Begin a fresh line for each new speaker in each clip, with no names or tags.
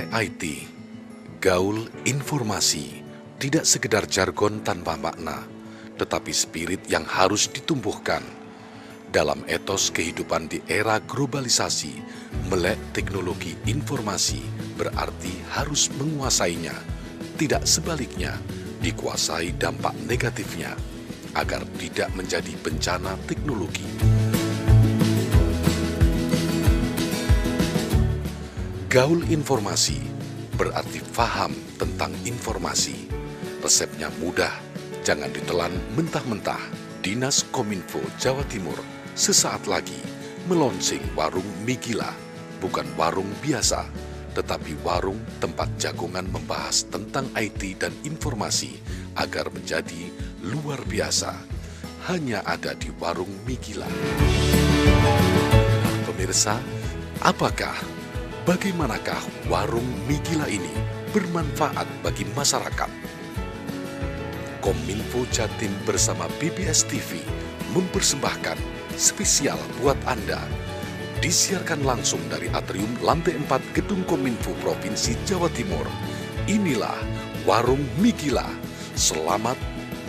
Melek IT, gaul informasi, tidak sekedar jargon tanpa makna, tetapi spirit yang harus ditumbuhkan. Dalam etos kehidupan di era globalisasi, melek teknologi informasi berarti harus menguasainya, tidak sebaliknya, dikuasai dampak negatifnya, agar tidak menjadi bencana teknologi. Gaul informasi berarti faham tentang informasi. Resepnya mudah, jangan ditelan mentah-mentah. Dinas Kominfo Jawa Timur sesaat lagi melonsing warung mie gila. Bukan warung biasa, tetapi warung tempat jagongan membahas tentang IT dan informasi agar menjadi luar biasa. Hanya ada di warung mie gila. Nah, pemirsa, bagaimanakah warung mie gila ini bermanfaat bagi masyarakat? Kominfo Jatim bersama BBS TV mempersembahkan spesial buat Anda. Disiarkan langsung dari atrium lantai 4 Gedung Kominfo Provinsi Jawa Timur. Inilah warung mie gila. Selamat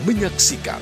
menyaksikan.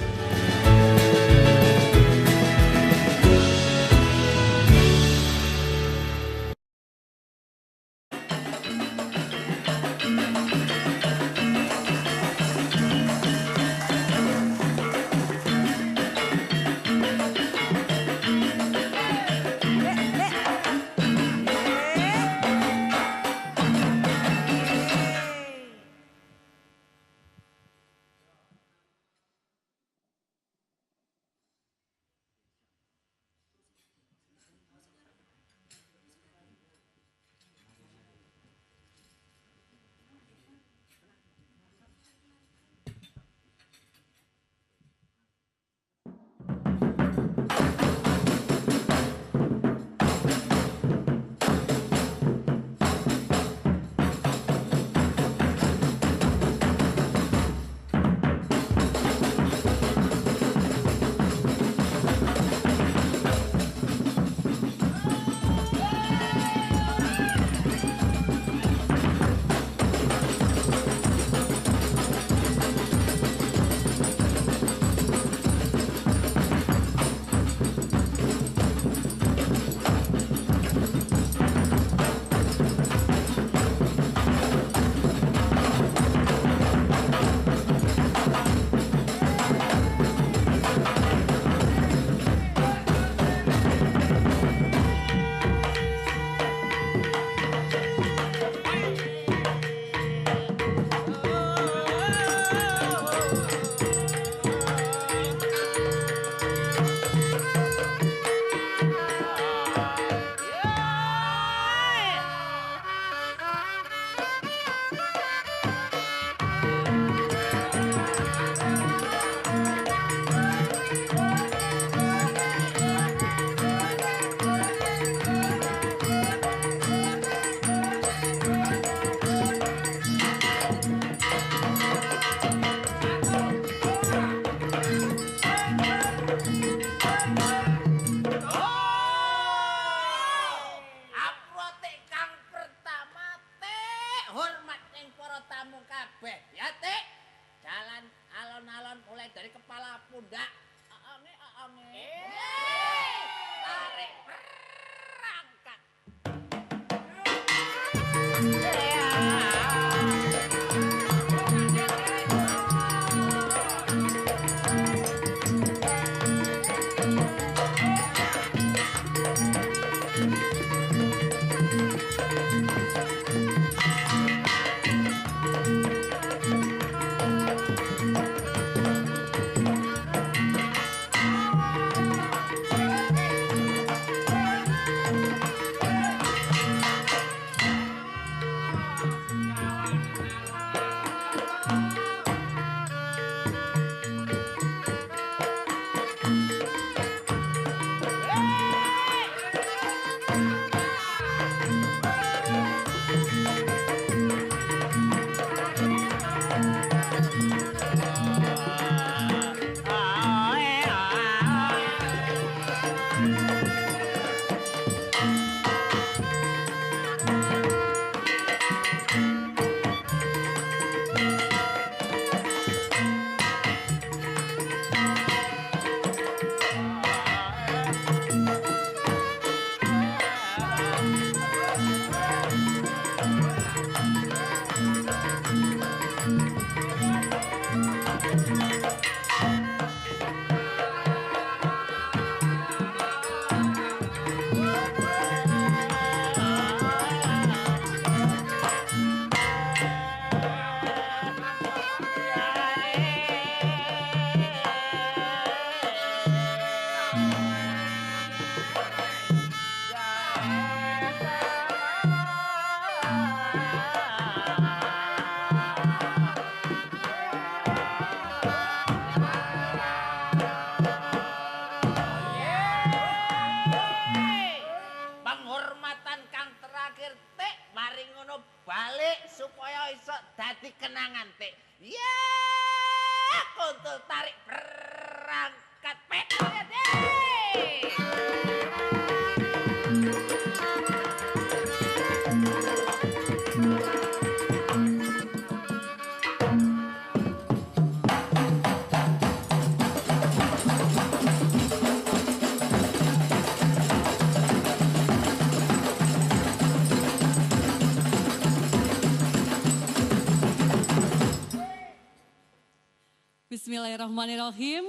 Bismillahirrahmanirrahim.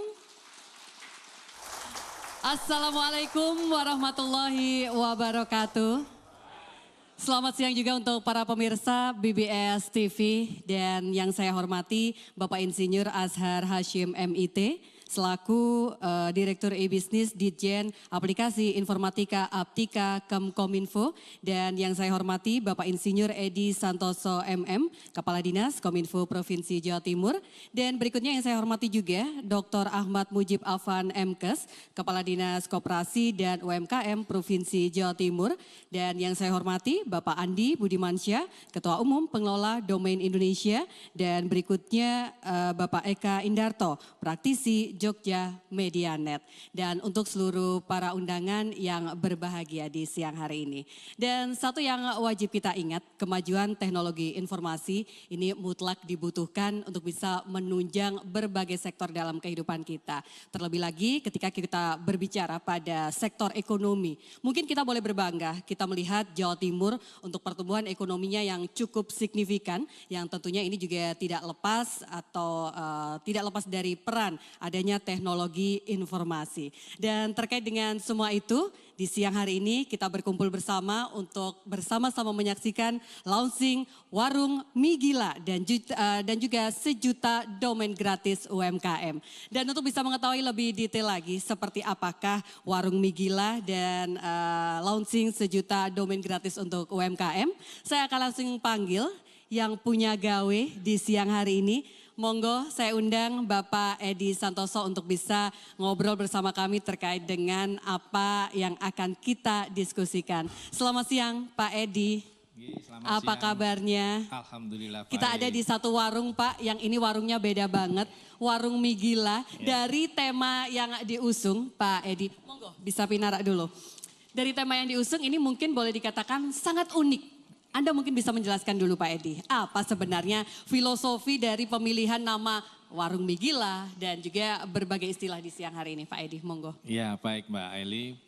Assalamualaikum warahmatullahi wabarakatuh. Selamat siang juga untuk para pemirsa BBS TV dan yang saya hormati Bapak Insinyur Azhar Hashim MIT selaku Direktur E-Business Ditjen Aplikasi Informatika Aptika Kemkominfo, dan yang saya hormati Bapak Insinyur Edi Santoso MM, Kepala Dinas Kominfo Provinsi Jawa Timur, dan berikutnya yang saya hormati juga Dr. Ahmad Mujib Afan MKes, Kepala Dinas Koperasi dan UMKM Provinsi Jawa Timur, dan yang saya hormati Bapak Andi Budimansyah, Ketua Umum Pengelola Domain Indonesia, dan berikutnya Bapak Eka Indarto, praktisi Jogja Medianet, dan untuk seluruh para undangan yang berbahagia di siang hari ini. Dan satu yang wajib kita ingat, kemajuan teknologi informasi ini mutlak dibutuhkan untuk bisa menunjang berbagai sektor dalam kehidupan kita. Terlebih lagi ketika kita berbicara pada sektor ekonomi, mungkin kita boleh berbangga kita melihat Jawa Timur untuk pertumbuhan ekonominya yang cukup signifikan, yang tentunya ini juga tidak lepas atau tidak lepas dari peran adanya teknologi informasi. Dan terkait dengan semua itu, di siang hari ini kita berkumpul bersama untuk bersama-sama menyaksikan launching Warung Mie Gila dan juga sejuta domain gratis UMKM. Dan untuk bisa mengetahui lebih detail lagi seperti apakah Warung Mie Gila dan launching sejuta domain gratis untuk UMKM, saya akan langsung panggil yang punya gawe di siang hari ini. Monggo saya undang Bapak Edi Santoso untuk bisa ngobrol bersama kami terkait dengan apa yang akan kita diskusikan. Selamat siang Pak Edi.
Selamat
apa
siang.
Kabarnya?
Alhamdulillah baik.
Kita ada di satu warung Pak, yang ini warungnya beda banget. Warung Mie Gila, dari tema yang diusung Pak Edi. Monggo bisa pinara dulu. Dari tema yang diusung ini mungkin boleh dikatakan sangat unik. Anda mungkin bisa menjelaskan dulu Pak Edi, apa sebenarnya filosofi dari pemilihan nama Warung Mie Gila dan juga berbagai istilah di siang hari ini Pak Edi, monggo.
Ya baik Mbak Aili,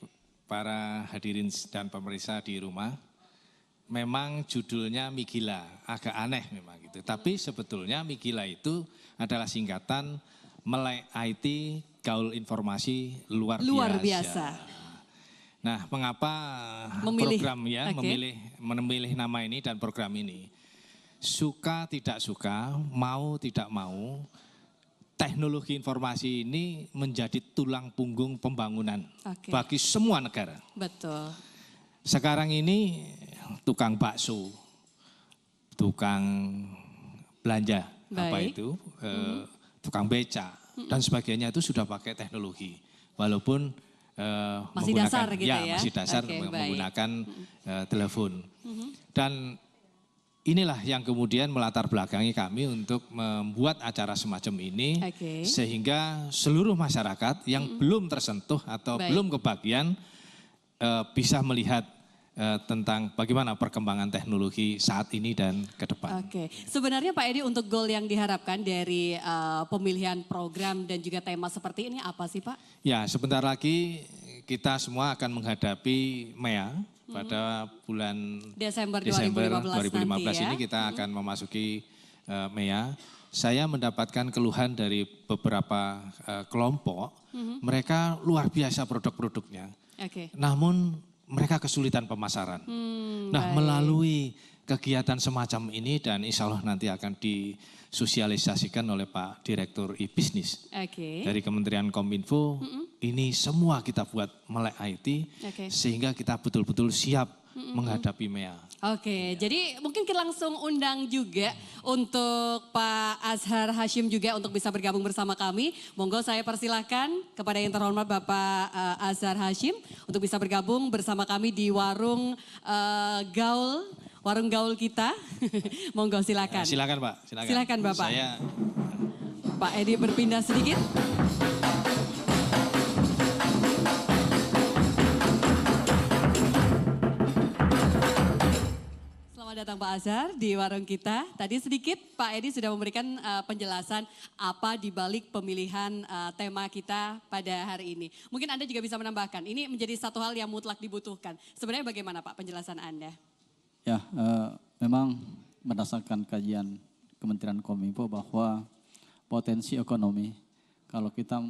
para hadirin dan pemirsa di rumah, memang judulnya Mie Gila, agak aneh memang gitu. Tapi sebetulnya Mie Gila itu adalah singkatan Melek IT Gaul Informasi Luar Biasa. Nah, mengapa program ya memilih nama ini dan program ini? Suka tidak suka, mau tidak mau, teknologi informasi ini menjadi tulang punggung pembangunan bagi semua negara.
Betul.
Sekarang ini tukang bakso, tukang belanja, tukang beca dan sebagainya itu sudah pakai teknologi, walaupun
masih dasar gitu ya?
Masih dasar menggunakan telepon. Dan inilah yang kemudian melatar belakangi kami untuk membuat acara semacam ini, sehingga seluruh masyarakat yang belum tersentuh atau belum kebagian bisa melihat tentang bagaimana perkembangan teknologi saat ini dan ke depan.
Sebenarnya Pak Edi, untuk goal yang diharapkan dari pemilihan program dan juga tema seperti ini apa sih Pak? Ya,
sebentar lagi kita semua akan menghadapi MEA pada bulan
Desember 2015
ini kita akan memasuki MEA. Saya mendapatkan keluhan dari beberapa kelompok, mereka luar biasa produk-produknya. Namun mereka kesulitan pemasaran. Melalui kegiatan semacam ini dan insya Allah nanti akan disosialisasikan oleh Pak Direktur E-Business dari Kementerian Kominfo, ini semua kita buat Melek IT sehingga kita betul-betul siap menghadapi MEA.
Jadi mungkin kita langsung undang juga untuk Pak Azhar Hashim juga untuk bisa bergabung bersama kami. Monggo saya persilahkan kepada yang terhormat Bapak Azhar Hashim untuk bisa bergabung bersama kami di warung gaul kita. Monggo silakan.
Silakan Pak.
Silakan Bapak. Pak Edi berpindah sedikit. Selamat datang Pak Azhar di warung kita. Tadi sedikit Pak Edi sudah memberikan penjelasan apa dibalik pemilihan tema kita pada hari ini. Mungkin Anda juga bisa menambahkan, ini menjadi satu hal yang mutlak dibutuhkan. Sebenarnya bagaimana Pak penjelasan Anda?
Ya, memang berdasarkan kajian Kementerian Kominfo bahwa potensi ekonomi kalau kita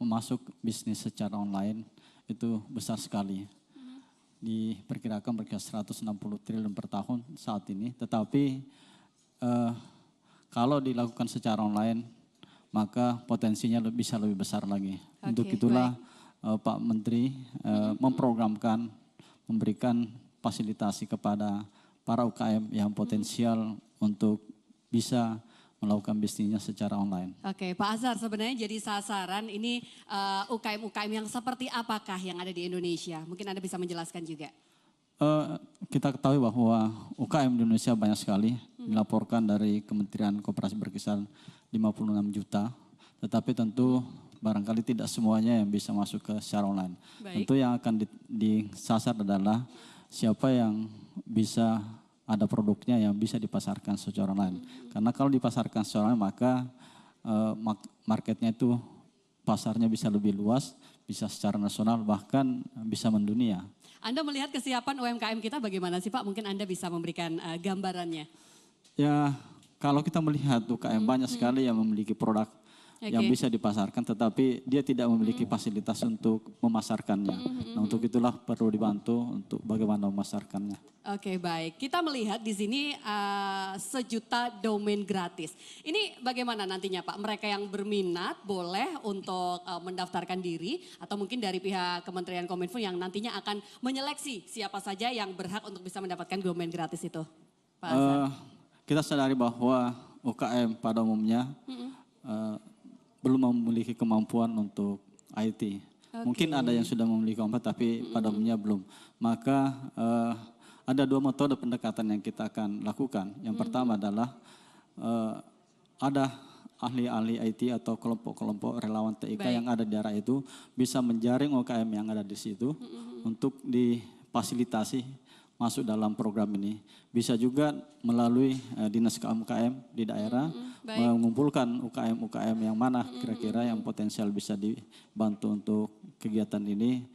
masuk bisnis secara online itu besar sekali. Diperkirakan 160 triliun per tahun saat ini. Tetapi kalau dilakukan secara online, maka potensinya bisa lebih besar lagi. Untuk itulah Pak Menteri memprogramkan, memberikan fasilitasi kepada para UKM yang potensial untuk bisa melakukan bisnisnya secara online.
Oke, Pak Azhar, sebenarnya jadi sasaran ini UKM-UKM yang seperti apakah yang ada di Indonesia? Mungkin Anda bisa menjelaskan juga.
Kita ketahui bahwa UKM di Indonesia banyak sekali, dilaporkan dari Kementerian Koperasi berkisar 56 juta, tetapi tentu barangkali tidak semuanya yang bisa masuk ke secara online.
Baik.
Tentu yang akan disasar adalah siapa yang bisa ada produknya yang bisa dipasarkan secara online. Karena kalau dipasarkan secara online maka marketnya itu pasarnya bisa lebih luas, bisa secara nasional bahkan bisa mendunia.
Anda melihat kesiapan UMKM kita bagaimana sih Pak? Mungkin Anda bisa memberikan gambarannya.
Ya kalau kita melihat UKM banyak sekali yang memiliki produk yang bisa dipasarkan, tetapi dia tidak memiliki fasilitas untuk memasarkannya. Nah untuk itulah perlu dibantu untuk bagaimana memasarkannya.
Oke, baik. Kita melihat di sini 1 juta domain gratis. Ini bagaimana nantinya Pak? Mereka yang berminat boleh untuk mendaftarkan diri atau mungkin dari pihak Kementerian Kominfo yang nantinya akan menyeleksi siapa saja yang berhak untuk bisa mendapatkan domain gratis itu, Pak Azhar.
Kita sadari bahwa UKM pada umumnya belum memiliki kemampuan untuk IT. Mungkin ada yang sudah memiliki kemampuan tapi pada umumnya belum. Maka ada 2 metode pendekatan yang kita akan lakukan. Yang pertama adalah ada ahli-ahli IT atau kelompok-kelompok relawan TIK yang ada di daerah itu bisa menjaring UKM yang ada di situ untuk difasilitasi masuk dalam program ini. Bisa juga melalui dinas UMKM di daerah mengumpulkan UKM-UKM yang mana kira-kira yang potensial bisa dibantu untuk kegiatan ini.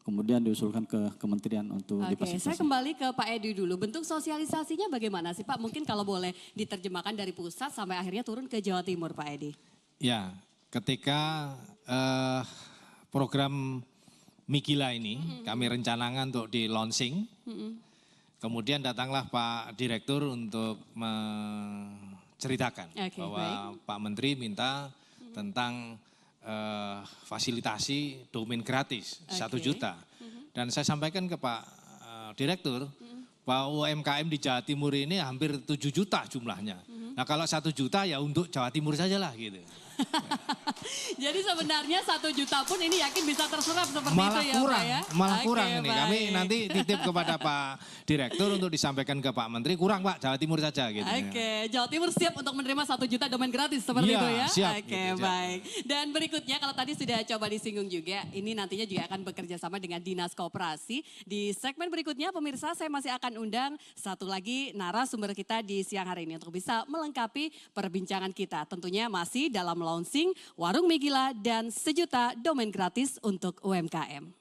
Kemudian diusulkan ke kementerian untuk difasilitasi.
Saya kembali ke Pak Edi dulu. Bentuk sosialisasinya bagaimana sih Pak? Mungkin kalau boleh diterjemahkan dari pusat sampai akhirnya turun ke Jawa Timur Pak Edi.
Ya, ketika program Migila ini kami rencanakan untuk di launching. Kemudian datanglah Pak Direktur untuk menceritakan bahwa Pak Menteri minta tentang fasilitasi domain gratis 1 juta. Dan saya sampaikan ke Pak Direktur bahwa UMKM di Jawa Timur ini hampir 7 juta jumlahnya. Nah kalau 1 juta ya untuk Jawa Timur sajalah gitu.
Jadi sebenarnya 1 juta pun ini yakin bisa terserap seperti
malah
itu ya
kurang,
Pak ya?
Malah kurang ini. Baik. Kami nanti titip kepada Pak Direktur untuk disampaikan ke Pak Menteri, kurang Pak Jawa Timur saja gitu.
Jawa Timur siap untuk menerima 1 juta domain gratis seperti itu ya?
Siap.
Baik. Dan berikutnya kalau tadi sudah coba disinggung juga, ini nantinya juga akan bekerja sama dengan Dinas Koperasi. Di segmen berikutnya pemirsa saya masih akan undang satu lagi narasumber kita di siang hari ini untuk bisa melengkapi perbincangan kita. Tentunya masih dalam launching Warung Migila dan 1 juta domain gratis untuk UMKM.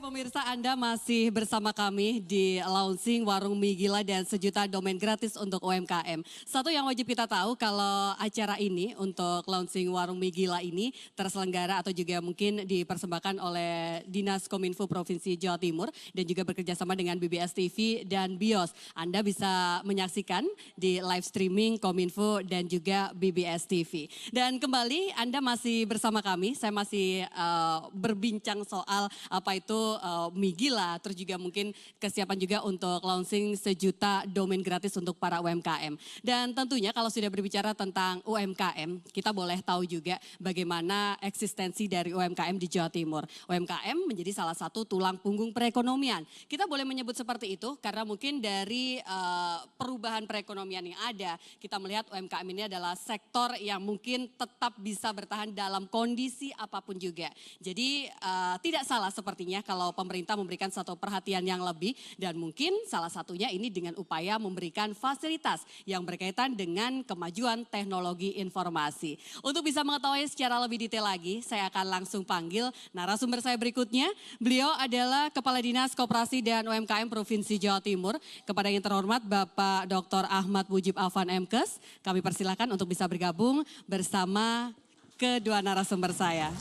Pemirsa, Anda masih bersama kami di launching Warung Mie Gila dan sejuta domain gratis untuk UMKM. Satu yang wajib kita tahu kalau acara ini untuk launching Warung Mie Gila ini terselenggara atau juga mungkin dipersembahkan oleh Dinas Kominfo Provinsi Jawa Timur dan juga bekerjasama dengan BBS TV dan BIOS. Anda bisa menyaksikan di live streaming Kominfo dan juga BBS TV. Dan kembali Anda masih bersama kami, saya masih berbincang soal apa itu Mie Gila, terus juga mungkin kesiapan juga untuk launching sejuta domain gratis untuk para UMKM. Dan tentunya kalau sudah berbicara tentang UMKM, kita boleh tahu juga bagaimana eksistensi dari UMKM di Jawa Timur. UMKM menjadi salah satu tulang punggung perekonomian. Kita boleh menyebut seperti itu karena mungkin dari perubahan perekonomian yang ada, kita melihat UMKM ini adalah sektor yang mungkin tetap bisa bertahan dalam kondisi apapun juga. Jadi tidak salah sepertinya kalau pemerintah memberikan satu perhatian yang lebih dan mungkin salah satunya ini dengan upaya memberikan fasilitas yang berkaitan dengan kemajuan teknologi informasi. Untuk bisa mengetahui secara lebih detail lagi, saya akan langsung panggil narasumber saya berikutnya. Beliau adalah Kepala Dinas Koperasi dan UMKM Provinsi Jawa Timur. Kepada yang terhormat Bapak Dr. Ahmad Mujib Afan MKes, kami persilakan untuk bisa bergabung bersama kedua narasumber saya.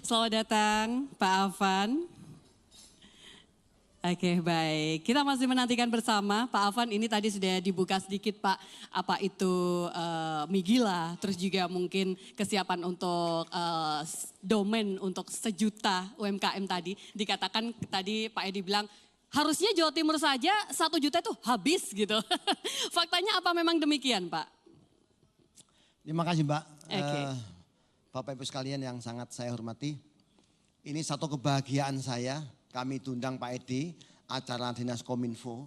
Selamat datang Pak Afan. Oke, baik. Kita masih menantikan bersama Pak Afan, ini tadi sudah dibuka sedikit Pak, apa itu Mie Gila, terus juga mungkin kesiapan untuk domain untuk sejuta UMKM tadi. Dikatakan tadi Pak Edi bilang, harusnya Jawa Timur saja 1 juta itu habis gitu. Faktanya apa memang demikian Pak?
Terima kasih Mbak.
Oke.
Bapak Ibu sekalian yang sangat saya hormati. Ini satu kebahagiaan saya, kami diundang Pak Edi, acara Dinas Kominfo.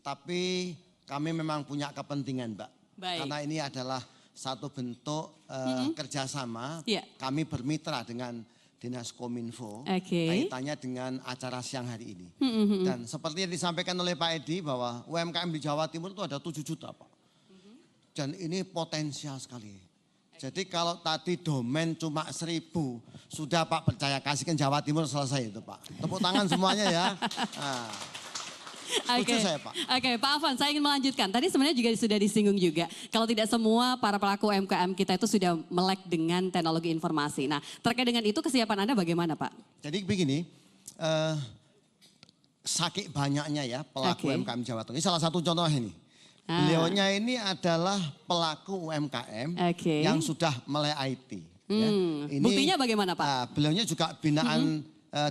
Tapi kami memang punya kepentingan Mbak.
Baik.
Karena ini adalah satu bentuk kerjasama, kami bermitra dengan Dinas Kominfo, kaitannya dengan acara siang hari ini. Dan seperti yang disampaikan oleh Pak Edi bahwa UMKM di Jawa Timur itu ada 7 juta Pak. Dan ini potensial sekali. Jadi kalau tadi domain cuma 1.000, sudah Pak percaya kasihkan Jawa Timur selesai itu Pak. Tepuk tangan semuanya ya. Nah, setuju saya Pak.
Oke, Pak Afan, saya ingin melanjutkan. Tadi sebenarnya juga sudah disinggung juga. Kalau tidak semua para pelaku UMKM kita itu sudah melek dengan teknologi informasi. Nah, terkait dengan itu kesiapan Anda bagaimana Pak?
Jadi begini, saking banyaknya ya pelaku UMKM Jawa Timur. Ini salah satu contoh ini. Beliaunya ini adalah pelaku UMKM yang sudah melek IT. Ya. Ini,
buktinya bagaimana Pak?
Beliaunya juga binaan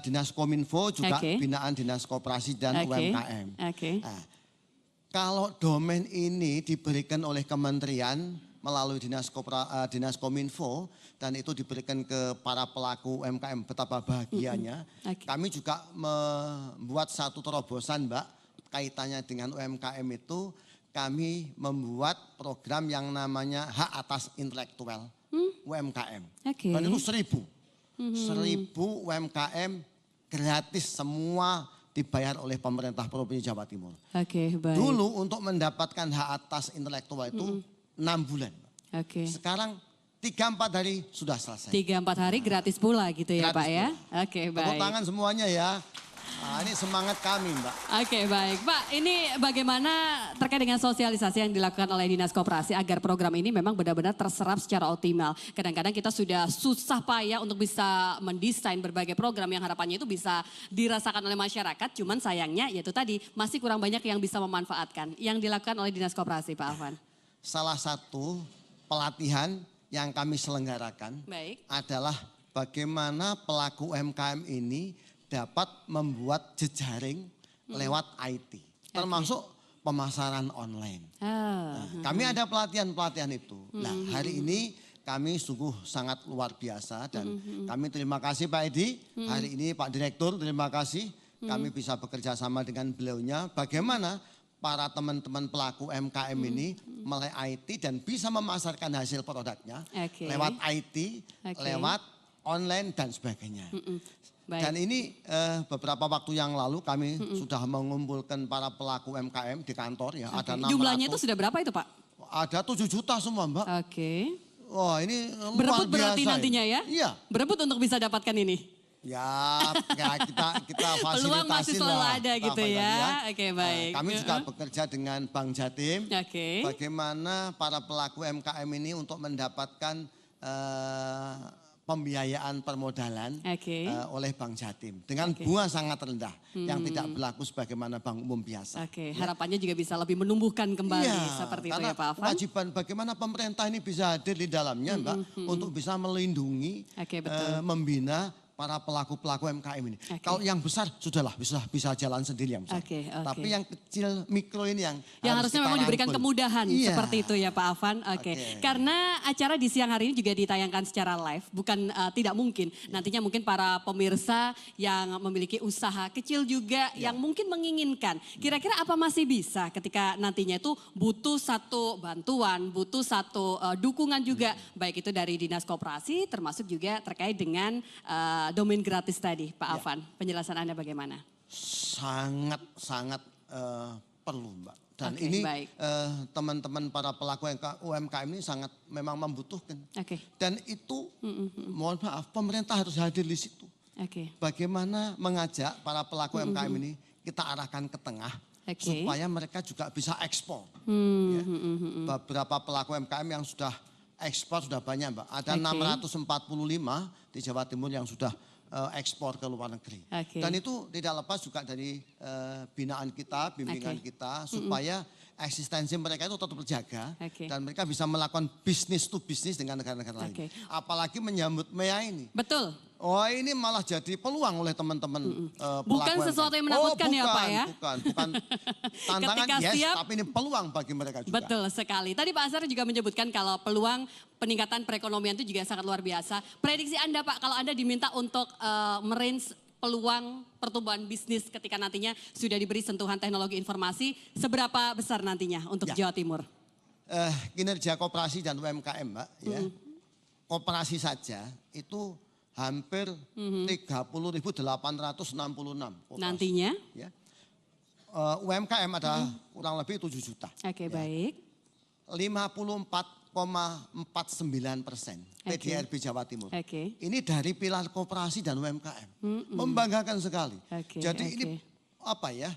Dinas Kominfo, juga binaan Dinas Koperasi dan UMKM. Nah, kalau domain ini diberikan oleh kementerian melalui Dinas Kominfo dan itu diberikan ke para pelaku UMKM, betapa bahagianya. Kami juga membuat satu terobosan Mbak, kaitannya dengan UMKM itu. Kami membuat program yang namanya hak atas intelektual UMKM. Dan itu 1.000. 1.000 UMKM gratis semua dibayar oleh pemerintah Provinsi Jawa Timur.
Baik.
Dulu untuk mendapatkan hak atas intelektual itu 6 bulan. Sekarang 3-4 hari sudah selesai.
3-4 hari gratis pula gitu ya
gratis
Pak ya?
Pula.
Baik.
Tepuk tangan semuanya ya. Nah, ini semangat kami Mbak.
Baik. Pak, ini bagaimana terkait dengan sosialisasi yang dilakukan oleh Dinas Koperasi agar program ini memang benar-benar terserap secara optimal. Kadang-kadang kita sudah susah payah untuk bisa mendesain berbagai program yang harapannya itu bisa dirasakan oleh masyarakat. Cuman sayangnya yaitu tadi masih kurang banyak yang bisa memanfaatkan. Yang dilakukan oleh Dinas Koperasi Pak Afan.
Salah satu pelatihan yang kami selenggarakan adalah bagaimana pelaku UMKM ini dapat membuat jejaring lewat IT, termasuk pemasaran online. Nah, kami ada pelatihan-pelatihan itu. Nah, hari ini kami sungguh sangat luar biasa dan kami terima kasih Pak Edi. Hari ini Pak Direktur terima kasih kami bisa bekerja sama dengan beliaunya. Bagaimana para teman-teman pelaku UMKM ini melek IT dan bisa memasarkan hasil produknya lewat IT, lewat online dan sebagainya.
Baik.
Dan ini beberapa waktu yang lalu kami sudah mengumpulkan para pelaku UMKM di kantor ya. Ada 600.
Jumlahnya itu sudah berapa itu Pak?
Ada 7 juta semua Mbak. Wah ini
berebut
luar biasa
berarti nantinya ya?
Iya.
Berebut untuk bisa dapatkan ini?
Ya kita fasilitasi
peluang masih selalu
lah.
ada gitu ya. Oke, baik.
Kami juga bekerja dengan Bank Jatim. Bagaimana para pelaku UMKM ini untuk mendapatkan pembiayaan permodalan oleh Bank Jatim dengan bunga sangat rendah yang tidak berlaku sebagaimana bank umum biasa.
Harapannya juga bisa lebih menumbuhkan kembali seperti itu ya Pak Afan.
Kewajiban bagaimana pemerintah ini bisa hadir di dalamnya Mbak untuk bisa melindungi, membina para pelaku-pelaku UMKM ini. Kalau yang besar sudahlah bisa jalan sendiri yang besar. Tapi yang kecil mikro ini yang
harusnya memang diberikan kemudahan seperti itu ya Pak Afan. Karena acara di siang hari ini juga ditayangkan secara live, bukan tidak mungkin. Nantinya mungkin para pemirsa yang memiliki usaha kecil juga yang mungkin menginginkan. Kira-kira apa masih bisa ketika nantinya itu butuh satu bantuan, butuh satu dukungan juga. Baik itu dari Dinas Koperasi termasuk juga terkait dengan domain gratis tadi, Pak Afan. Penjelasan Anda bagaimana?
Sangat perlu, Mbak. Dan ini teman-teman para pelaku UMKM ini sangat memang membutuhkan. Dan itu, mohon maaf, pemerintah harus hadir di situ. Bagaimana mengajak para pelaku UMKM ini kita arahkan ke tengah, supaya mereka juga bisa ekspor. Beberapa pelaku UMKM yang sudah ekspor sudah banyak Mbak, ada 645 di Jawa Timur yang sudah ekspor ke luar negeri. Dan itu tidak lepas juga dari binaan kita, bimbingan kita supaya eksistensi mereka itu tetap terjaga dan mereka bisa melakukan bisnis to bisnis dengan negara-negara lain. Apalagi menyambut MEA ini.
Betul.
Oh ini malah jadi peluang oleh teman-teman pelaku.
Bukan sesuatu yang menakutkan ya Pak ya?
Bukan tantangan tapi ini peluang bagi mereka juga.
Betul sekali. Tadi Pak Azhar juga menyebutkan kalau peluang peningkatan perekonomian itu juga sangat luar biasa. Prediksi Anda Pak kalau Anda diminta untuk merange peluang pertumbuhan bisnis ketika nantinya sudah diberi sentuhan teknologi informasi, seberapa besar nantinya untuk Jawa Timur?
Kinerja koperasi dan UMKM Mbak, ya. Koperasi saja itu hampir 30.866 koperasi.
Nantinya?
Ya. UMKM ada kurang lebih 7 juta.
Baik.
54,49% PDRB Jawa Timur. Ini dari pilar koperasi dan UMKM. Membanggakan sekali. Jadi ini apa ya,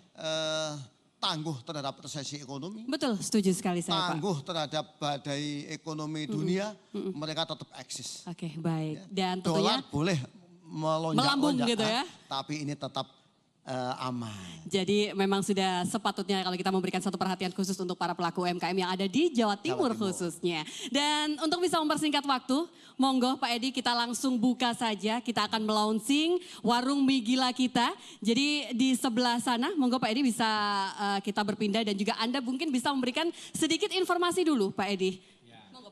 tangguh terhadap resesi ekonomi.
Betul, setuju sekali saya Pak.
Tangguh terhadap badai ekonomi dunia, mereka tetap eksis.
Baik. Dan tentunya
dolar boleh
melambung gitu ya.
Tapi ini tetap aman.
Jadi memang sudah sepatutnya kalau kita memberikan satu perhatian khusus untuk para pelaku UMKM yang ada di Jawa Timur khususnya. Dan untuk bisa mempersingkat waktu, monggo Pak Edi kita langsung buka saja. Kita akan melaunching warung mie gila kita. Jadi di sebelah sana, monggo Pak Edi bisa kita berpindah dan juga Anda mungkin bisa memberikan sedikit informasi dulu Pak Edi.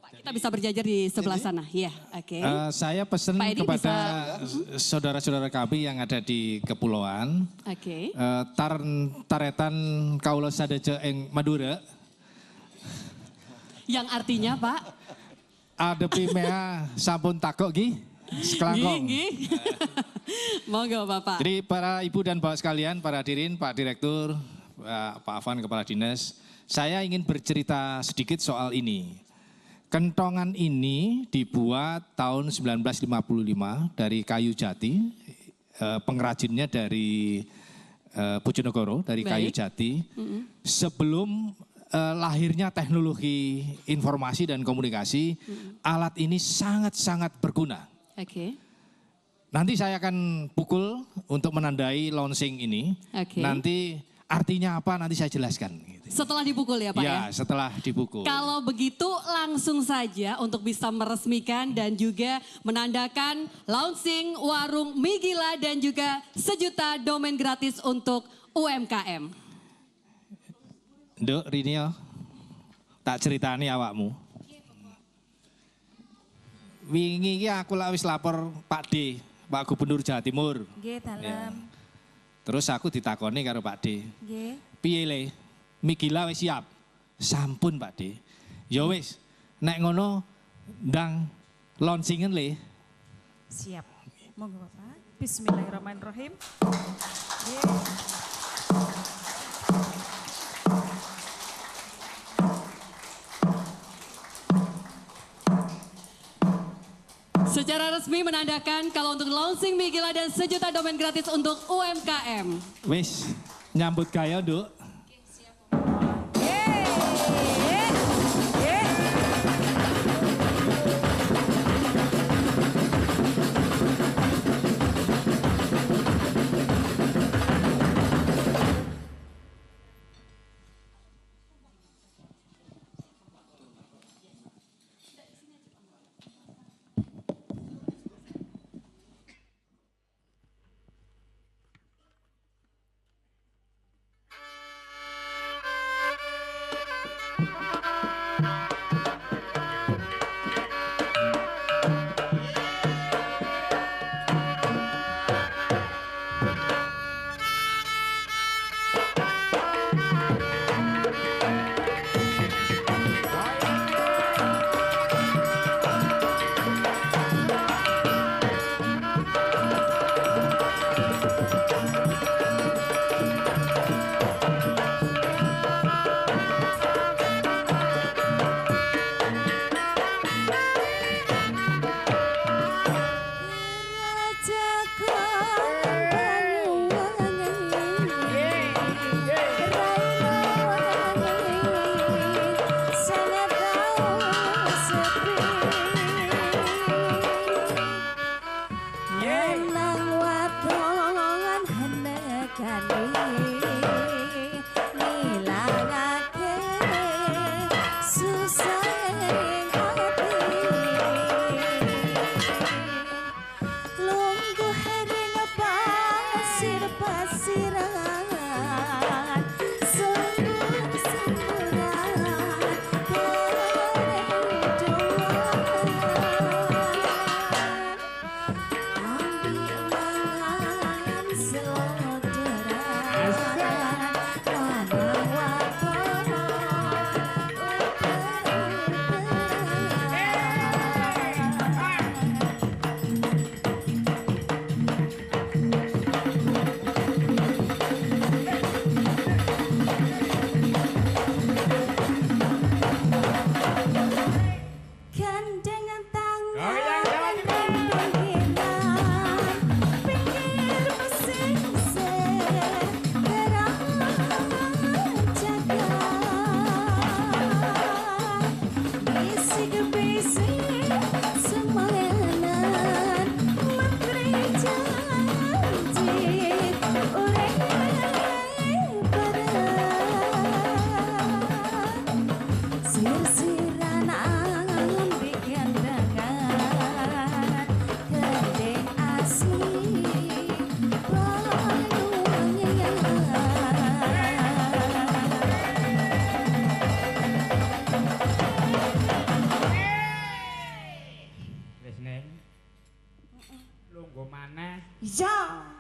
Kita bisa berjajar di sebelah sana. Ya,
saya pesan kepada saudara-saudara kami yang ada di kepulauan. Taretan Kaulo Sadejo ing Madura.
Yang artinya Pak?
Adepi mea sampun takok gi sekelangkong.
Monggo Bapak.
Jadi para ibu dan bapak sekalian, para hadirin, Pak Direktur, Pak Afan Kepala Dinas, saya ingin bercerita sedikit soal ini. Kentongan ini dibuat tahun 1955 dari kayu jati, pengrajinnya dari Bojonegoro, dari kayu jati. Sebelum lahirnya teknologi informasi dan komunikasi, alat ini sangat-sangat berguna. Nanti saya akan pukul untuk menandai launching ini. Nanti artinya apa nanti saya jelaskan.
Setelah dipukul ya Pak ya?
Ya, setelah dipukul.
Kalau begitu langsung saja untuk bisa meresmikan dan juga menandakan launching warung mie gila dan juga 1 juta domain gratis untuk UMKM.
Nduk Rinio, tak ceritani awakmu. wingi iki aku lak wis lapor Pak D, Pak Gubernur Jawa Timur.
Nggih, dalem.
Ya. Terus aku ditakoni karo Pak D.
Nggih.
Piye le? Migila wis siap. Sampun Pak D. Ya wis, nek ngono ndang launchingen le.
Siap. Monggo Bapak. Bismillahirrahmanirrahim. Nggih.
Secara resmi menandakan kalau untuk launching Migila dan sejuta domain gratis untuk UMKM.
Wis, nyambut gawe, Nduk.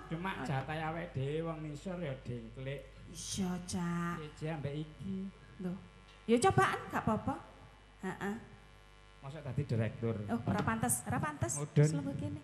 Cuma jatah awake dhewe wong ngisor ya dengklik.
Iya, Cak.
Siji ambek iki.
Loh. Ya cobaan gak apa-apa. Heeh.
Mosok dadi direktur.
Oh, ora pantes, ora pantes.
Mudun.
Selebut kene.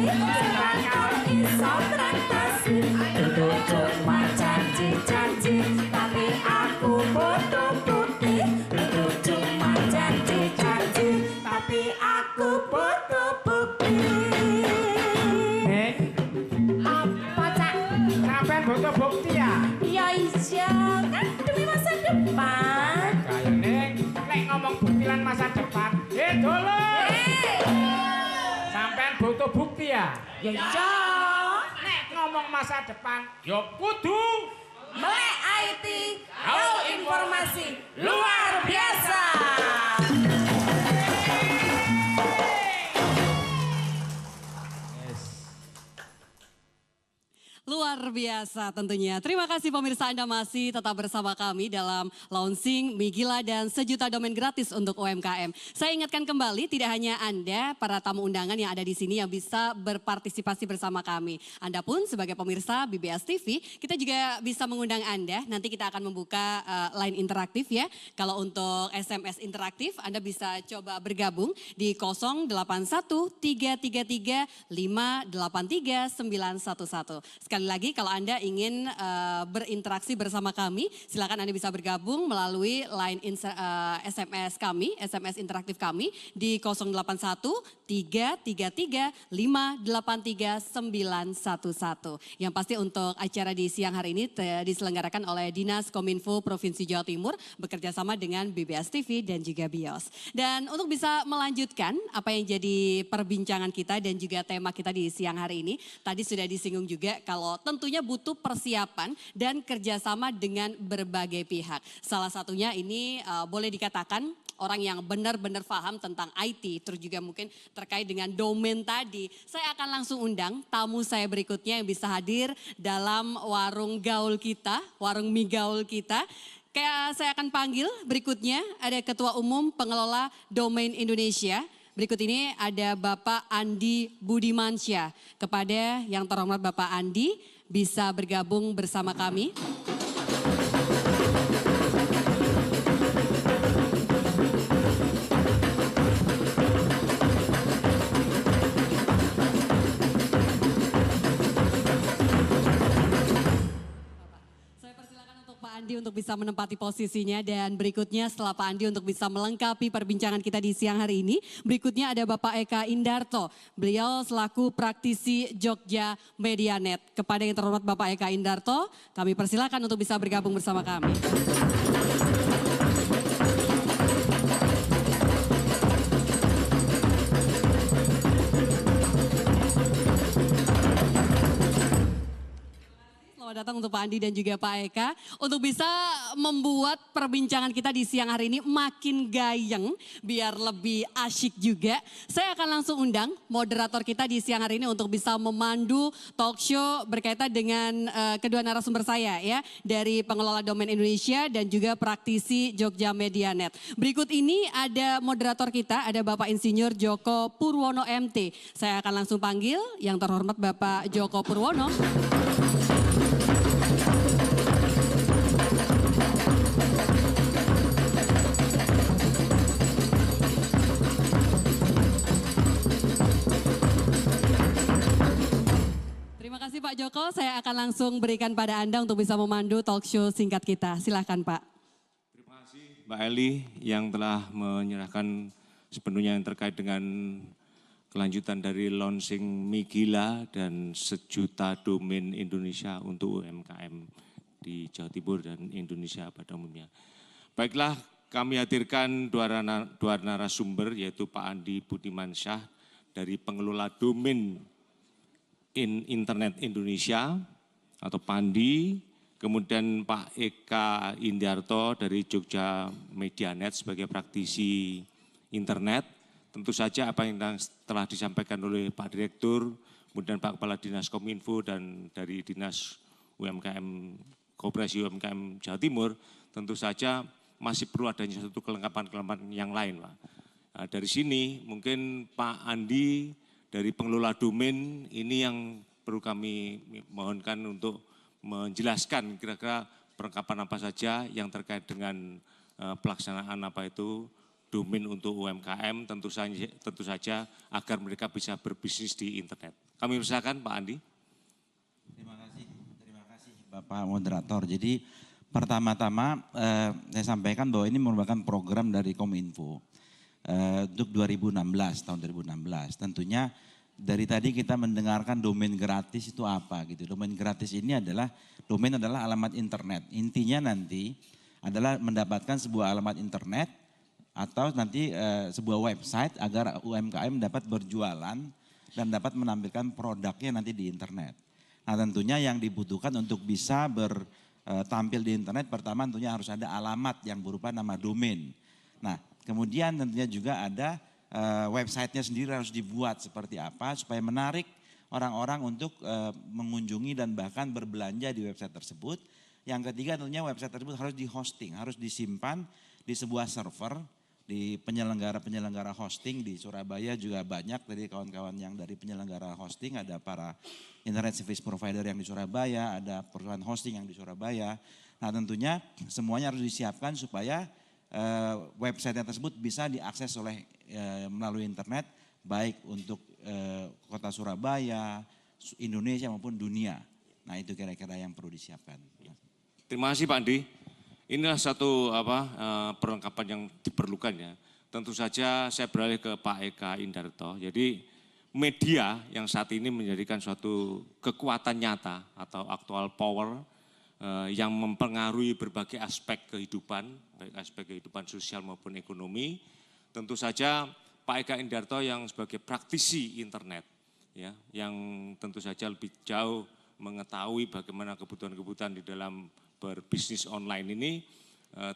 Bakal iso traktasi. Itu cuma janji-janji, tapi aku butuh bukti. Itu cuma janji-janji, tapi aku butuh bukti. Apa Cak?
Sampai butuh bukti ya?
Ya iya, kan demi masa depan.
Kayaknya nek ngomong bukti lan masa depan. Dulu. Sampai butuh bukti ya?
Ya iya.
Nek ngomong masa depan, yo kudu
Melek IT, gaul informasi luar biasa.
Luar biasa tentunya. Terima kasih pemirsa, Anda masih tetap bersama kami dalam launching Migila dan sejuta domain gratis untuk UMKM. Saya ingatkan kembali, tidak hanya Anda, para tamu undangan yang ada di sini yang bisa berpartisipasi bersama kami. Anda pun sebagai pemirsa BBS TV, kita juga bisa mengundang Anda. Nanti kita akan membuka line interaktif ya. Kalau untuk SMS interaktif, Anda bisa coba bergabung di 081333583911. Sekali lagi kalau Anda ingin berinteraksi bersama kami, silakan Anda bisa bergabung melalui line SMS kami, SMS interaktif kami di 081333583911. Yang pasti untuk acara di siang hari ini diselenggarakan oleh Dinas Kominfo Provinsi Jawa Timur bekerja sama dengan BBS TV dan juga BIOS. Dan untuk bisa melanjutkan apa yang jadi perbincangan kita dan juga tema kita di siang hari ini, tadi sudah disinggung juga kalau tentunya butuh persiapan dan kerjasama dengan berbagai pihak. Salah satunya ini boleh dikatakan orang yang benar-benar paham tentang IT, terus juga mungkin terkait dengan domain tadi. Saya akan langsung undang tamu saya berikutnya yang bisa hadir dalam warung gaul kita, warung mie gaul kita. Kayak saya akan panggil berikutnya ada Ketua Umum Pengelola Domain Indonesia. Berikut ini ada Bapak Andi Budimansyah. Kepada yang terhormat Bapak Andi bisa bergabung bersama kami. Pak Andi untuk bisa menempati posisinya dan berikutnya setelah Pak Andi untuk bisa melengkapi perbincangan kita di siang hari ini. Berikutnya ada Bapak Eka Indarto, beliau selaku praktisi Jogja Medianet. Kepada yang terhormat Bapak Eka Indarto, kami persilakan untuk bisa bergabung bersama kami. Selamat datang untuk Pak Andi dan juga Pak Eka. Untuk bisa membuat perbincangan kita di siang hari ini makin gayeng, biar lebih asyik juga. Saya akan langsung undang moderator kita di siang hari ini untuk bisa memandu talk show berkaitan dengan kedua narasumber saya ya. Dari Pengelola Domain Indonesia dan juga praktisi Jogja Medianet. Berikut ini ada moderator kita, ada Bapak Insinyur Joko Purwono MT. Saya akan langsung panggil yang terhormat Bapak Joko Purwono. Terima kasih Pak Joko, saya akan langsung berikan pada Anda untuk bisa memandu talk show singkat kita. Silahkan Pak.
Terima kasih Mbak Eli yang telah menyerahkan sepenuhnya yang terkait dengan kelanjutan dari launching Migila dan sejuta domain Indonesia untuk UMKM di Jawa Timur dan Indonesia pada umumnya. Baiklah, kami hadirkan dua narasumber yaitu Pak Andi Budimansyah dari Pengelola Domain Internet Indonesia atau PANDI, kemudian Pak Eka Indarto dari Jogja Medianet sebagai praktisi internet. Tentu saja apa yang telah disampaikan oleh Pak Direktur, kemudian Pak Kepala Dinas Kominfo dan dari Dinas UMKM, Koperasi UMKM Jawa Timur, tentu saja masih perlu adanya satu kelengkapan-kelengkapan yang lain, Pak. Nah, dari sini mungkin Pak Andi dari pengelola domain ini yang perlu kami mohonkan untuk menjelaskan kira-kira perlengkapan apa saja yang terkait dengan pelaksanaan apa itu domain untuk UMKM tentu saja agar mereka bisa berbisnis di internet. Kami persilakan Pak Andi.
Terima kasih Bapak Moderator. Jadi pertama-tama saya sampaikan bahwa ini merupakan program dari Kominfo untuk 2016, tahun 2016. Tentunya dari tadi kita mendengarkan domain gratis itu apa gitu. Domain gratis ini adalah, domain adalah alamat internet. Intinya nanti adalah mendapatkan sebuah alamat internet atau nanti sebuah website agar UMKM dapat berjualan dan dapat menampilkan produknya nanti di internet. Nah tentunya yang dibutuhkan untuk bisa tampil di internet, pertama tentunya harus ada alamat yang berupa nama domain. Nah kemudian tentunya juga ada websitenya sendiri harus dibuat seperti apa supaya menarik orang-orang untuk mengunjungi dan bahkan berbelanja di website tersebut. Yang ketiga tentunya website tersebut harus di-hosting, harus disimpan di sebuah server, di penyelenggara hosting di Surabaya juga banyak dari kawan-kawan yang dari penyelenggara hosting, ada para internet service provider yang di Surabaya, ada perusahaan hosting yang di Surabaya. Nah tentunya semuanya harus disiapkan supaya website tersebut bisa diakses oleh melalui internet baik untuk kota Surabaya, Indonesia maupun dunia. Nah itu kira-kira yang perlu disiapkan.
Terima kasih Pak Andi. Inilah satu perlengkapan yang diperlukan ya. Tentu saja saya beralih ke Pak Eka Indarto. Jadi media yang saat ini menjadikan suatu kekuatan nyata atau actual power yang mempengaruhi berbagai aspek kehidupan, baik aspek kehidupan sosial maupun ekonomi. Tentu saja Pak Eka Indarto yang sebagai praktisi internet, ya, yang tentu saja lebih jauh mengetahui bagaimana kebutuhan-kebutuhan di dalam berbisnis online ini,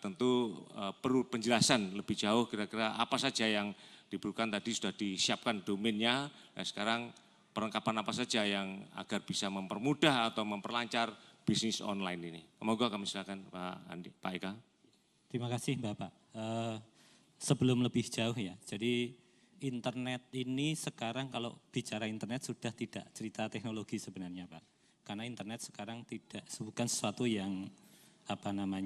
tentu perlu penjelasan lebih jauh kira-kira apa saja yang diperlukan. Tadi sudah disiapkan domainnya, nah sekarang perlengkapan apa saja yang agar bisa mempermudah atau memperlancar bisnis online ini. Semoga kami silakan Pak Eka.
Terima kasih Bapak. Sebelum lebih jauh ya, jadi internet ini sekarang kalau bicara internet sudah tidak cerita teknologi sebenarnya Pak. Karena internet sekarang bukan sesuatu yang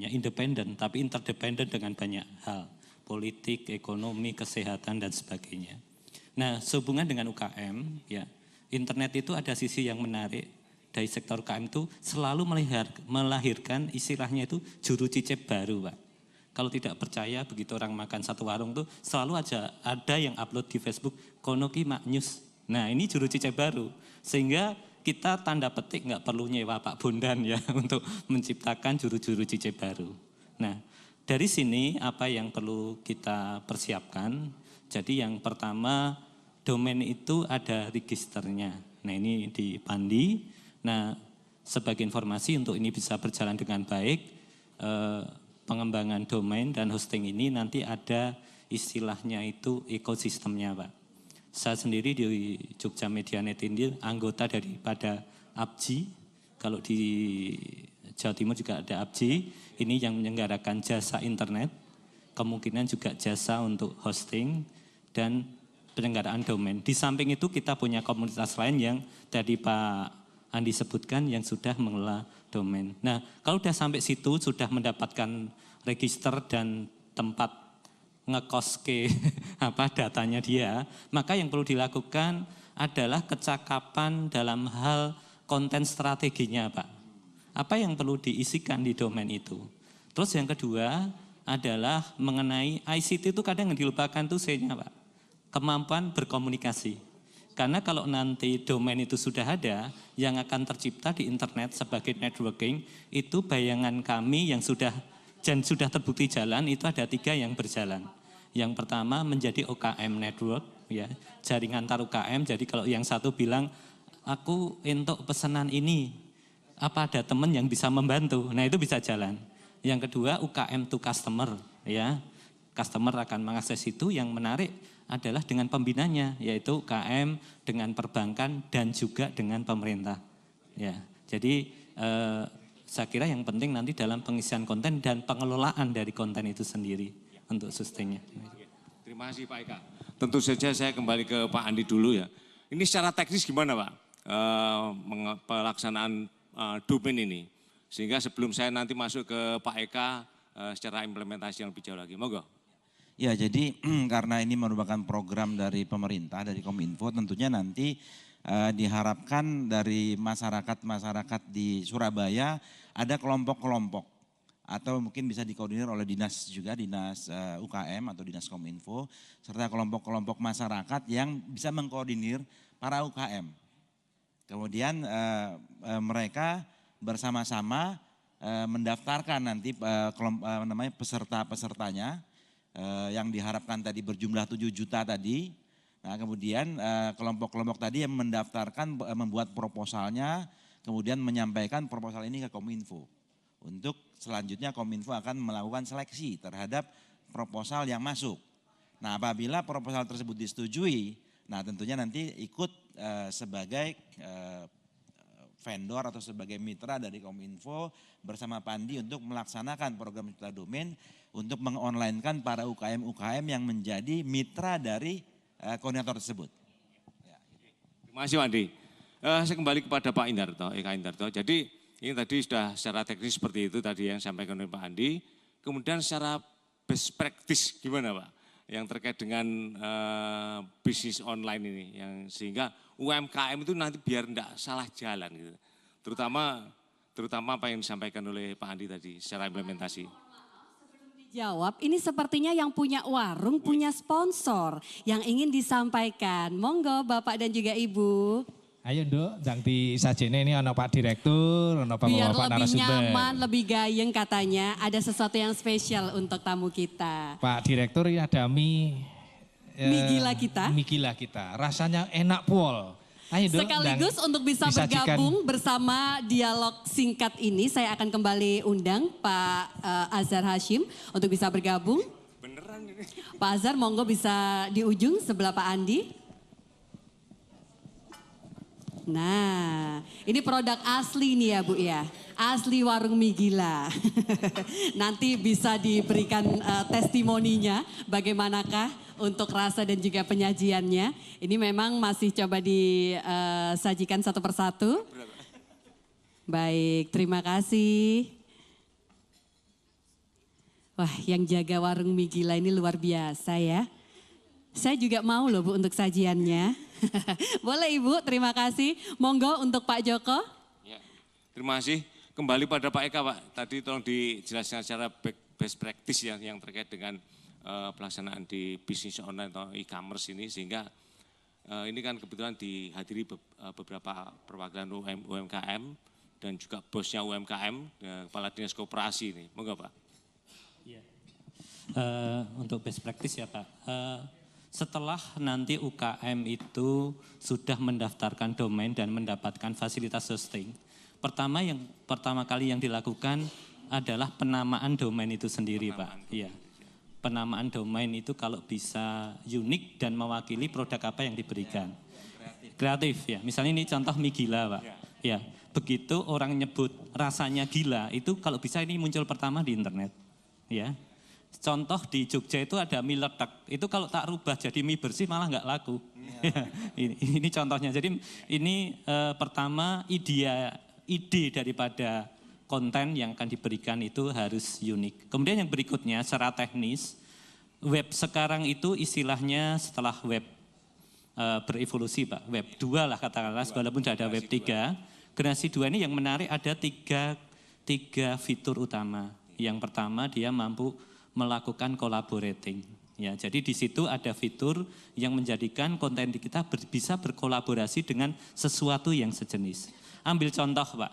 independen, tapi interdependen dengan banyak hal. Politik, ekonomi, kesehatan dan sebagainya. Nah sehubungan dengan UKM ya, internet itu ada sisi yang menarik. Dari sektor UKM itu selalu melahirkan istilahnya itu juru cicip baru Pak. Kalau tidak percaya begitu orang makan satu warung tuh selalu aja ada yang upload di Facebook konoki mak news. Nah ini juru cicip baru sehingga kita tanda petik nggak perlu nyewa Pak Bondan ya untuk menciptakan juru-juru cicip baru. Nah dari sini apa yang perlu kita persiapkan? Jadi yang pertama domain itu ada registernya. Nah ini di Pandi. Nah sebagai informasi untuk ini bisa berjalan dengan baik, pengembangan domain dan hosting ini nanti ada istilahnya itu ekosistemnya Pak. Saya sendiri di Jogja Medianet ini anggota daripada APJI, kalau di Jawa Timur juga ada APJI, ini yang menyelenggarakan jasa internet, kemungkinan juga jasa untuk hosting dan penyelenggaraan domain. Di samping itu kita punya komunitas lain yang tadi Pak Andi sebutkan yang sudah mengelola domain. Nah kalau sudah sampai situ, sudah mendapatkan register dan tempat ngekos ke datanya dia, maka yang perlu dilakukan adalah kecakapan dalam hal konten strateginya Pak. Apa yang perlu diisikan di domain itu. Terus yang kedua adalah mengenai ICT itu kadang yang dilupakan tuh C-nya Pak. Kemampuan berkomunikasi. Karena kalau nanti domain itu sudah ada, yang akan tercipta di internet sebagai networking, itu bayangan kami yang sudah terbukti jalan itu ada 3 yang berjalan. Yang pertama menjadi UKM network, ya jaringan antar UKM. Jadi kalau yang satu bilang aku untuk pesanan ini, apa ada teman yang bisa membantu? Nah itu bisa jalan. Yang kedua UKM to customer, ya customer akan mengakses itu. Yang menarik adalah dengan pembinanya, yaitu UKM dengan perbankan dan juga dengan pemerintah. Ya jadi saya kira yang penting nanti dalam pengisian konten dan pengelolaan dari konten itu sendiri untuk sustainnya.
Terima kasih Pak Eka. Tentu saja saya kembali ke Pak Andi dulu ya. Ini secara teknis gimana Pak pelaksanaan domain ini? Sehingga sebelum saya nanti masuk ke Pak Eka secara implementasi yang lebih jauh lagi. Monggo.
Ya jadi karena ini merupakan program dari pemerintah, dari Kominfo, tentunya nanti diharapkan dari masyarakat di Surabaya ada kelompok-kelompok atau mungkin bisa dikoordinir oleh dinas juga, dinas UKM atau dinas Kominfo, serta kelompok-kelompok masyarakat yang bisa mengkoordinir para UKM. Kemudian mereka bersama-sama mendaftarkan nanti peserta-pesertanya yang diharapkan tadi berjumlah 7 juta tadi. Nah kemudian kelompok-kelompok tadi yang mendaftarkan membuat proposalnya, kemudian menyampaikan proposal ini ke Kominfo. Untuk selanjutnya Kominfo akan melakukan seleksi terhadap proposal yang masuk. Nah apabila proposal tersebut disetujui, nah tentunya nanti ikut sebagai vendor atau sebagai mitra dari Kominfo bersama Pandi untuk melaksanakan program Juta Domain untuk mengonlinekan para UKM-UKM yang menjadi mitra dari koordinator tersebut.
Terima kasih Pandi. Saya kembali kepada Pak Indarto, Eka Indarto. Jadi ini tadi sudah secara teknis seperti itu tadi yang disampaikan oleh Pak Andi. Kemudian secara best practice gimana Pak? Yang terkait dengan bisnis online ini, yang sehingga UMKM itu nanti biar tidak salah jalan gitu. Terutama apa yang disampaikan oleh Pak Andi tadi secara implementasi.
Jawab, ini sepertinya yang punya warung punya sponsor yang ingin disampaikan. Monggo Bapak dan juga Ibu.
Ayo Nduk, yang disajene ini ada Pak Direktur, ada Pak
Biar
Bapak
lebih
narasumber.
nyaman, lebih gayeng katanya. Ada sesuatu yang spesial untuk tamu kita.
Pak Direktur ini ada mie
gila kita.
Mie gila kita, rasanya enak pol. Ayo Nduk,
sekaligus untuk bisa bergabung bersama dialog singkat ini, saya akan kembali undang Pak Azhar Hashim untuk bisa bergabung.
Beneran ini.
Pak Azhar monggo bisa di ujung sebelah Pak Andi. Nah, ini produk asli nih ya Bu ya, asli warung mie gila. Nanti bisa diberikan testimoninya bagaimanakah untuk rasa dan juga penyajiannya. Ini memang masih coba disajikan satu persatu. Baik, terima kasih. Wah, yang jaga warung mie gila ini luar biasa ya. Saya juga mau loh Bu untuk sajiannya. Boleh Ibu, terima kasih. Monggo untuk Pak Joko.
Ya, terima kasih. Kembali pada Pak Eka Pak, tadi tolong dijelaskan secara best practice yang terkait dengan pelaksanaan di bisnis online atau e-commerce ini. Sehingga ini kan kebetulan dihadiri beberapa perwakilan UMKM dan juga bosnya UMKM, Kepala Dinas Koperasi ini. Monggo Pak.
Ya. Untuk best practice ya Pak. Setelah nanti UKM itu sudah mendaftarkan domain dan mendapatkan fasilitas hosting, pertama kali yang dilakukan adalah penamaan domain itu sendiri Pak. Iya. Penamaan domain itu kalau bisa unik dan mewakili produk apa yang diberikan. Kreatif ya. Misalnya ini contoh mie gila Pak. Ya. Begitu orang nyebut rasanya gila itu kalau bisa ini muncul pertama di internet. Ya. Contoh di Jogja itu ada mie letek, itu kalau tak rubah jadi mie bersih malah nggak laku. Ya. Ini contohnya, jadi ini pertama ide daripada konten yang akan diberikan itu harus unik. Kemudian yang berikutnya secara teknis, web sekarang itu istilahnya setelah web berevolusi Pak, web 2 lah katakanlah, walaupun sudah ada web 3, generasi 2 ini yang menarik ada tiga fitur utama. Yang pertama dia mampu melakukan collaborating. Ya, jadi di situ ada fitur yang menjadikan konten kita bisa berkolaborasi dengan sesuatu yang sejenis. Ambil contoh Pak,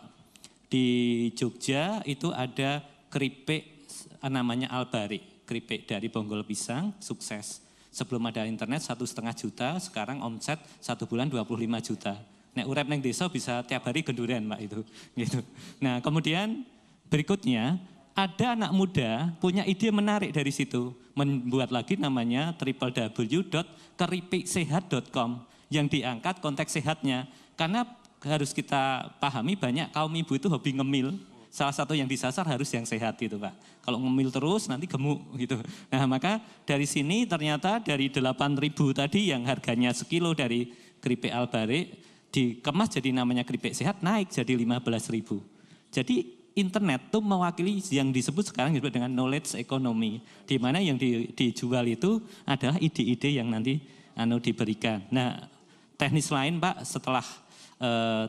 di Jogja itu ada keripik namanya Albari, keripik dari bonggol pisang, sukses. Sebelum ada internet 1,5 juta, sekarang omset 1 bulan 25 juta. Nek urep neng desa bisa tiap hari gendurian Pak itu. Gitu. Nah kemudian berikutnya, ada anak muda punya ide menarik dari situ. Membuat lagi namanya www.keripiksehat.com yang diangkat konteks sehatnya. Karena harus kita pahami banyak kaum ibu itu hobi ngemil. Salah satu yang disasar harus yang sehat gitu Pak. Kalau ngemil terus nanti gemuk gitu. Nah maka dari sini ternyata dari 8.000 tadi yang harganya sekilo dari keripik Albari dikemas jadi namanya keripik sehat naik jadi 15.000. Jadi internet itu mewakili yang disebut sekarang disebut dengan knowledge economy, di mana yang dijual itu adalah ide-ide yang nanti diberikan. Nah, teknis lain Pak, setelah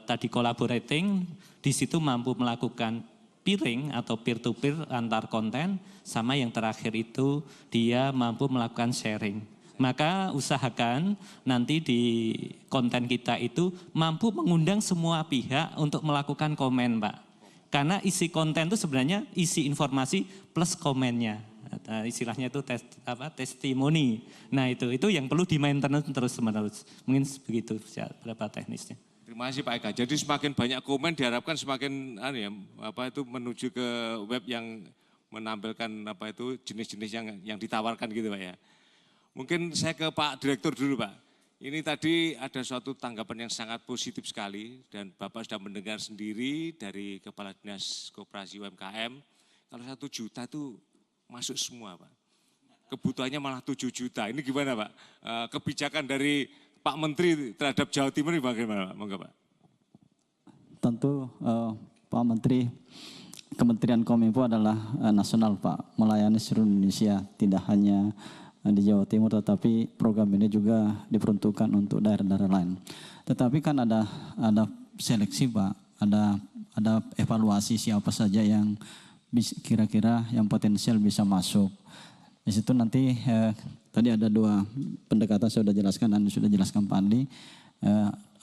tadi collaborating, di situ mampu melakukan peering atau peer-to-peer antar konten, sama yang terakhir itu dia mampu melakukan sharing. Maka usahakan nanti di konten kita itu mampu mengundang semua pihak untuk melakukan komen Pak. Karena isi konten itu sebenarnya isi informasi plus komennya. Istilahnya itu testimoni. Nah itu yang perlu di maintenance terus-menerus. Mungkin begitu berapa teknisnya.
Terima kasih Pak Eka. Jadi semakin banyak komen diharapkan semakin menuju ke web yang menampilkan jenis-jenis yang ditawarkan gitu Pak ya. Mungkin saya ke Pak Direktur dulu Pak. Ini tadi ada suatu tanggapan yang sangat positif sekali dan Bapak sudah mendengar sendiri dari Kepala Dinas Koperasi UMKM. Kalau 1 juta itu masuk semua Pak. Kebutuhannya malah 7 juta. Ini gimana Pak? Kebijakan dari Pak Menteri terhadap Jawa Timur ini bagaimana Pak? Monggo Pak.
Tentu Pak Menteri, Kementerian Kominfo adalah nasional Pak, melayani seluruh Indonesia, tidak hanya di Jawa Timur, tetapi program ini juga diperuntukkan untuk daerah-daerah lain. Tetapi kan ada seleksi Pak, ada evaluasi siapa saja yang kira-kira yang potensial bisa masuk. Di situ nanti tadi ada 2 pendekatan saya sudah jelaskan dan sudah jelaskan Pak Andi.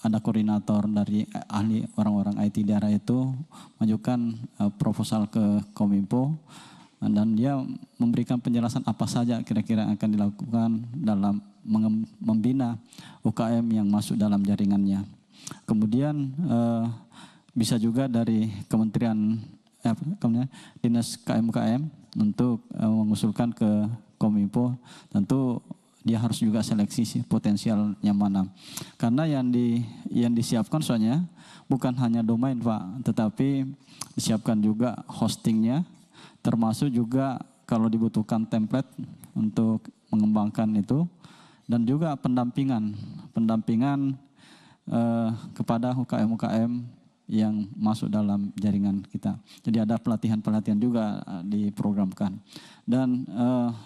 Ada koordinator dari ahli orang-orang IT daerah itu mengajukan proposal ke Kominfo dan dia memberikan penjelasan apa saja kira-kira akan dilakukan dalam membina UKM yang masuk dalam jaringannya. Kemudian bisa juga dari Kementerian Dinas KMKM untuk mengusulkan ke Kominfo, tentu dia harus juga seleksi potensialnya mana. Karena yang disiapkan soalnya bukan hanya domain Pak, tetapi disiapkan juga hostingnya, termasuk juga kalau dibutuhkan template untuk mengembangkan itu, dan juga pendampingan kepada UKM-UKM yang masuk dalam jaringan kita. Jadi ada pelatihan-pelatihan juga diprogramkan. Dan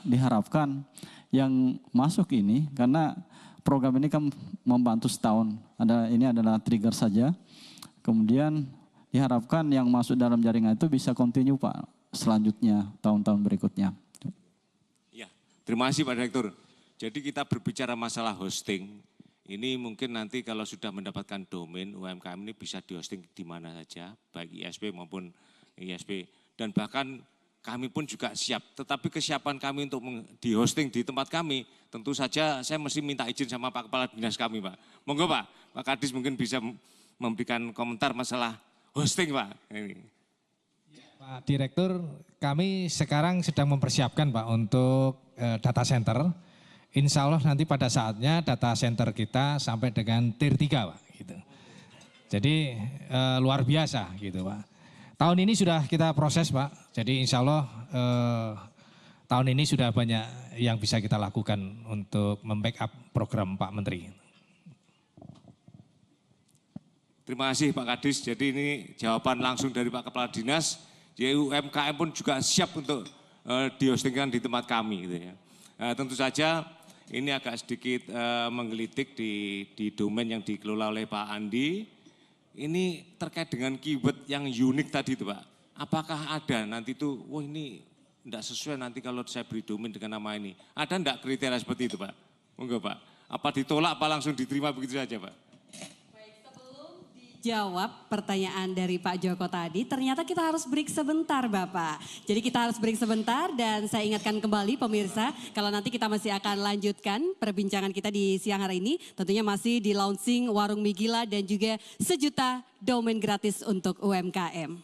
diharapkan yang masuk ini, karena program ini kan membantu setahun, ini adalah trigger saja. Kemudian diharapkan yang masuk dalam jaringan itu bisa continue Pak, selanjutnya tahun-tahun berikutnya.
Ya, terima kasih Pak Direktur. Jadi kita berbicara masalah hosting. Ini mungkin nanti kalau sudah mendapatkan domain UMKM ini bisa di-hosting di mana saja, baik ISP maupun ISP. Dan bahkan kami pun juga siap, tetapi kesiapan kami untuk di-hosting di tempat kami, tentu saja saya mesti minta izin sama Pak Kepala Dinas kami Pak. Monggo Pak Kadis mungkin bisa memberikan komentar masalah hosting Pak. Ini.
Pak Direktur, kami sekarang sedang mempersiapkan Pak untuk data center. Insya Allah nanti pada saatnya data center kita sampai dengan tier 3 Pak. Gitu. Jadi luar biasa gitu Pak. Tahun ini sudah kita proses Pak, jadi insya Allah tahun ini sudah banyak yang bisa kita lakukan untuk membackup program Pak Menteri.
Terima kasih Pak Kadis, jadi ini jawaban langsung dari Pak Kepala Dinas, jadi UMKM pun juga siap untuk dihostingkan di tempat kami gitu ya. Tentu saja ini agak sedikit menggelitik di domain yang dikelola oleh Pak Andi. Ini terkait dengan keyword yang unik tadi itu Pak. Apakah ada nanti itu, wah ini tidak sesuai nanti kalau saya beri domain dengan nama ini. Ada enggak kriteria seperti itu Pak? Monggo Pak. Apa ditolak apa langsung diterima begitu saja Pak?
Jawab pertanyaan dari Pak Joko tadi, ternyata kita harus break sebentar Bapak. Jadi kita harus break sebentar dan saya ingatkan kembali pemirsa, kalau nanti kita masih akan lanjutkan perbincangan kita di siang hari ini, tentunya masih di launching Warung Mie Gila dan juga 1 juta domain gratis untuk UMKM.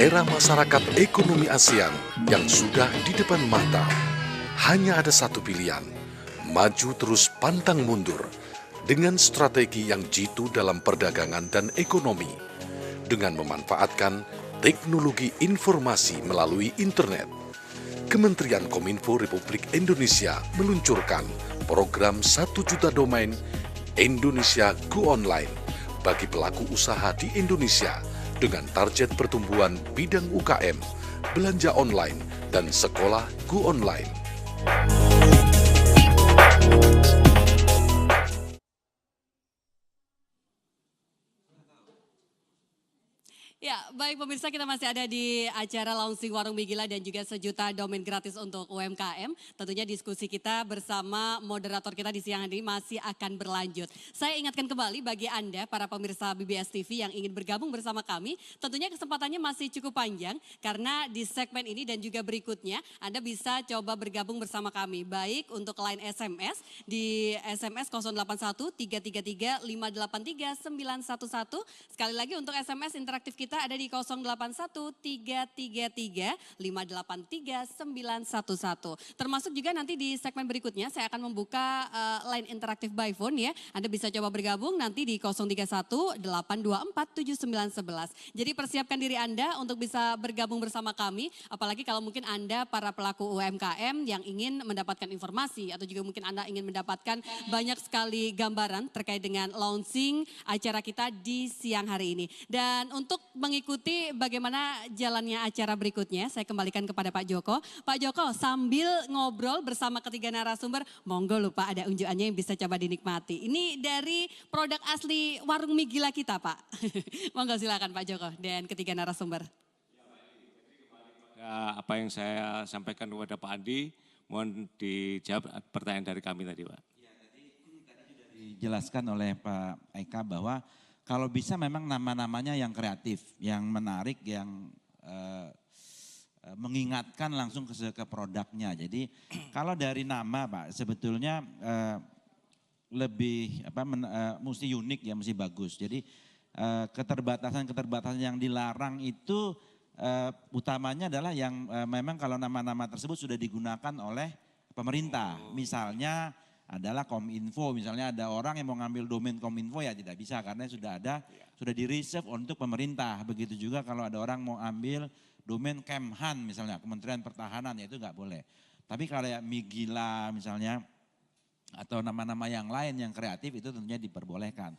era masyarakat ekonomi ASEAN yang sudah di depan mata. Hanya ada satu pilihan, maju terus pantang mundur dengan strategi yang jitu dalam perdagangan dan ekonomi, dengan memanfaatkan teknologi informasi melalui internet. Kementerian Kominfo Republik Indonesia meluncurkan program 1 juta domain Indonesia Go Online bagi pelaku usaha di Indonesia dengan target pertumbuhan bidang UKM, belanja online, dan sekolah Go Online.
Ya, baik pemirsa, kita masih ada di acara launching Warung Mie Gila dan juga 1 juta domain gratis untuk UMKM. Tentunya diskusi kita bersama moderator kita di siang hari ini masih akan berlanjut. Saya ingatkan kembali bagi Anda, para pemirsa BBS TV yang ingin bergabung bersama kami, tentunya kesempatannya masih cukup panjang karena di segmen ini dan juga berikutnya Anda bisa coba bergabung bersama kami. Baik untuk line SMS di SMS 081 333 583 911. Sekali lagi untuk SMS interaktif kita ada di 081 333 583 911. Termasuk juga nanti di segmen berikutnya saya akan membuka line interaktif by phone ya. Anda bisa coba bergabung nanti di 031 824 7911. Jadi persiapkan diri Anda untuk bisa bergabung bersama kami. Apalagi kalau mungkin Anda para pelaku UMKM yang ingin mendapatkan informasi atau juga mungkin Anda ingin mendapatkan banyak sekali gambaran terkait dengan launching acara kita di siang hari ini. Dan untuk mengikuti bagaimana jalannya acara berikutnya, saya kembalikan kepada Pak Joko. Pak Joko, sambil ngobrol bersama ketiga narasumber, monggo lupa ada unjukannya yang bisa coba dinikmati. Ini dari produk asli Warung Mie Gila kita, Pak. Monggo silakan Pak Joko dan ketiga narasumber.
Ya, apa yang saya sampaikan kepada Pak Andi, mohon dijawab pertanyaan dari kami tadi, Pak.
Ya, tadi sudah dijelaskan oleh Pak Eka bahwa kalau bisa memang nama-namanya yang kreatif, yang menarik, yang mengingatkan langsung ke produknya. Jadi kalau dari nama Pak, sebetulnya lebih mesti unik ya, mesti bagus. Jadi keterbatasan yang dilarang itu utamanya adalah yang memang kalau nama-nama tersebut sudah digunakan oleh pemerintah. Misalnya adalah Kominfo, misalnya ada orang yang mau ngambil domain Kominfo ya tidak bisa karena sudah di reserve untuk pemerintah. Begitu juga kalau ada orang mau ambil domain Kemhan misalnya, Kementerian Pertahanan ya itu nggak boleh. Tapi kalau ya Mie Gila misalnya atau nama-nama yang lain yang kreatif itu tentunya diperbolehkan.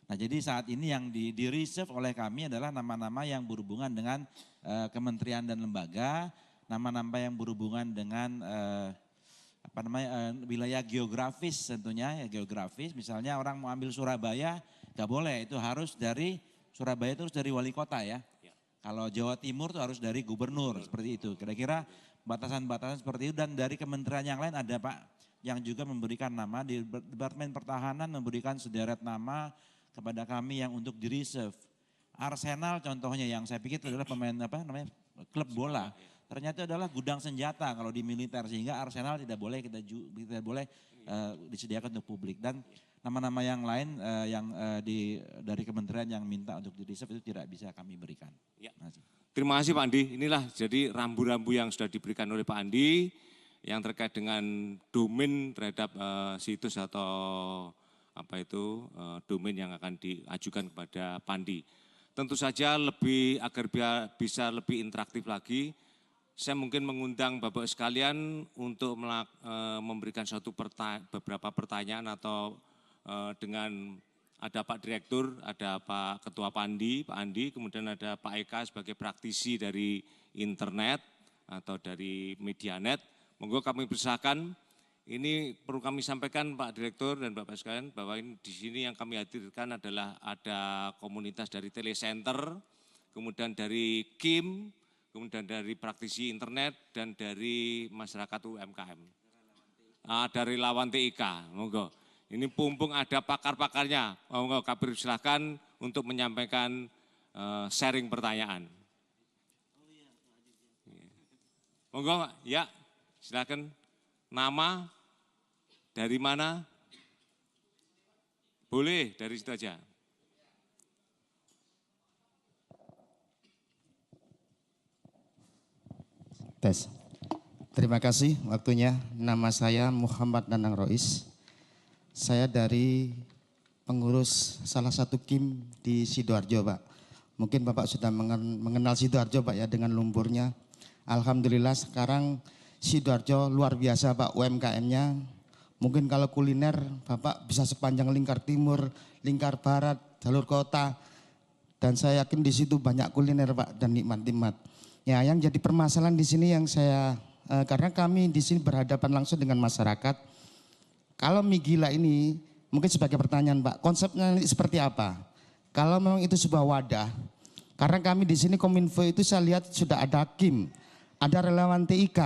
Nah jadi saat ini yang di reserve oleh kami adalah nama-nama yang berhubungan dengan kementerian dan lembaga, nama-nama yang berhubungan dengan wilayah geografis tentunya ya geografis. Misalnya orang mau ambil Surabaya gak boleh, itu harus dari Surabaya itu harus dari wali kota ya. Kalau Jawa Timur itu harus dari gubernur seperti itu. Kira-kira batasan-batasan seperti itu dan dari kementerian yang lain ada Pak yang juga memberikan nama di Departemen Pertahanan memberikan sederet nama kepada kami yang untuk di reserve. Arsenal contohnya yang saya pikir itu adalah pemain klub bola. Ternyata adalah gudang senjata kalau di militer sehingga Arsenal tidak boleh disediakan untuk publik dan nama-nama yang lain dari kementerian yang minta untuk di reserve itu tidak bisa kami berikan.
Ya. Terima kasih Pak Andi. Inilah jadi rambu-rambu yang sudah diberikan oleh Pak Andi yang terkait dengan domain terhadap situs atau domain yang akan diajukan kepada Pandi. Tentu saja agar bisa lebih interaktif lagi. Saya mungkin mengundang Bapak sekalian untuk memberikan beberapa pertanyaan atau dengan ada Pak Direktur, ada Pak Ketua Pandi, Pak Andi, kemudian ada Pak Eka sebagai praktisi dari internet atau dari Medianet. Monggo kami persilakan. Ini perlu kami sampaikan Pak Direktur dan Bapak sekalian bahwa di sini yang kami hadirkan adalah ada komunitas dari telecenter, kemudian dari KIM, kemudian dari praktisi internet dan dari masyarakat UMKM. Dari relawan TIK, monggo. Ini mumpung ada pakar-pakarnya, monggo kami silakan untuk menyampaikan sharing pertanyaan. Monggo, ya silakan. Nama, dari mana? Boleh dari situ aja.
Tes. Terima kasih waktunya. Nama saya Muhammad Nanang Rois. Saya dari pengurus salah satu KIM di Sidoarjo, Pak. Mungkin Bapak sudah mengenal Sidoarjo, Pak, ya, dengan lumpurnya. Alhamdulillah sekarang Sidoarjo luar biasa, Pak, UMKM-nya. Mungkin kalau kuliner Bapak bisa sepanjang lingkar timur, lingkar barat, jalur kota. Dan saya yakin di situ banyak kuliner, Pak, dan nikmat-nikmat. Ya, yang jadi permasalahan di sini yang saya karena kami di sini berhadapan langsung dengan masyarakat. Kalau mie gila ini mungkin sebagai pertanyaan, Pak, konsepnya seperti apa? Kalau memang itu sebuah wadah, karena kami di sini Kominfo itu saya lihat sudah ada KIM, ada relawan TIK,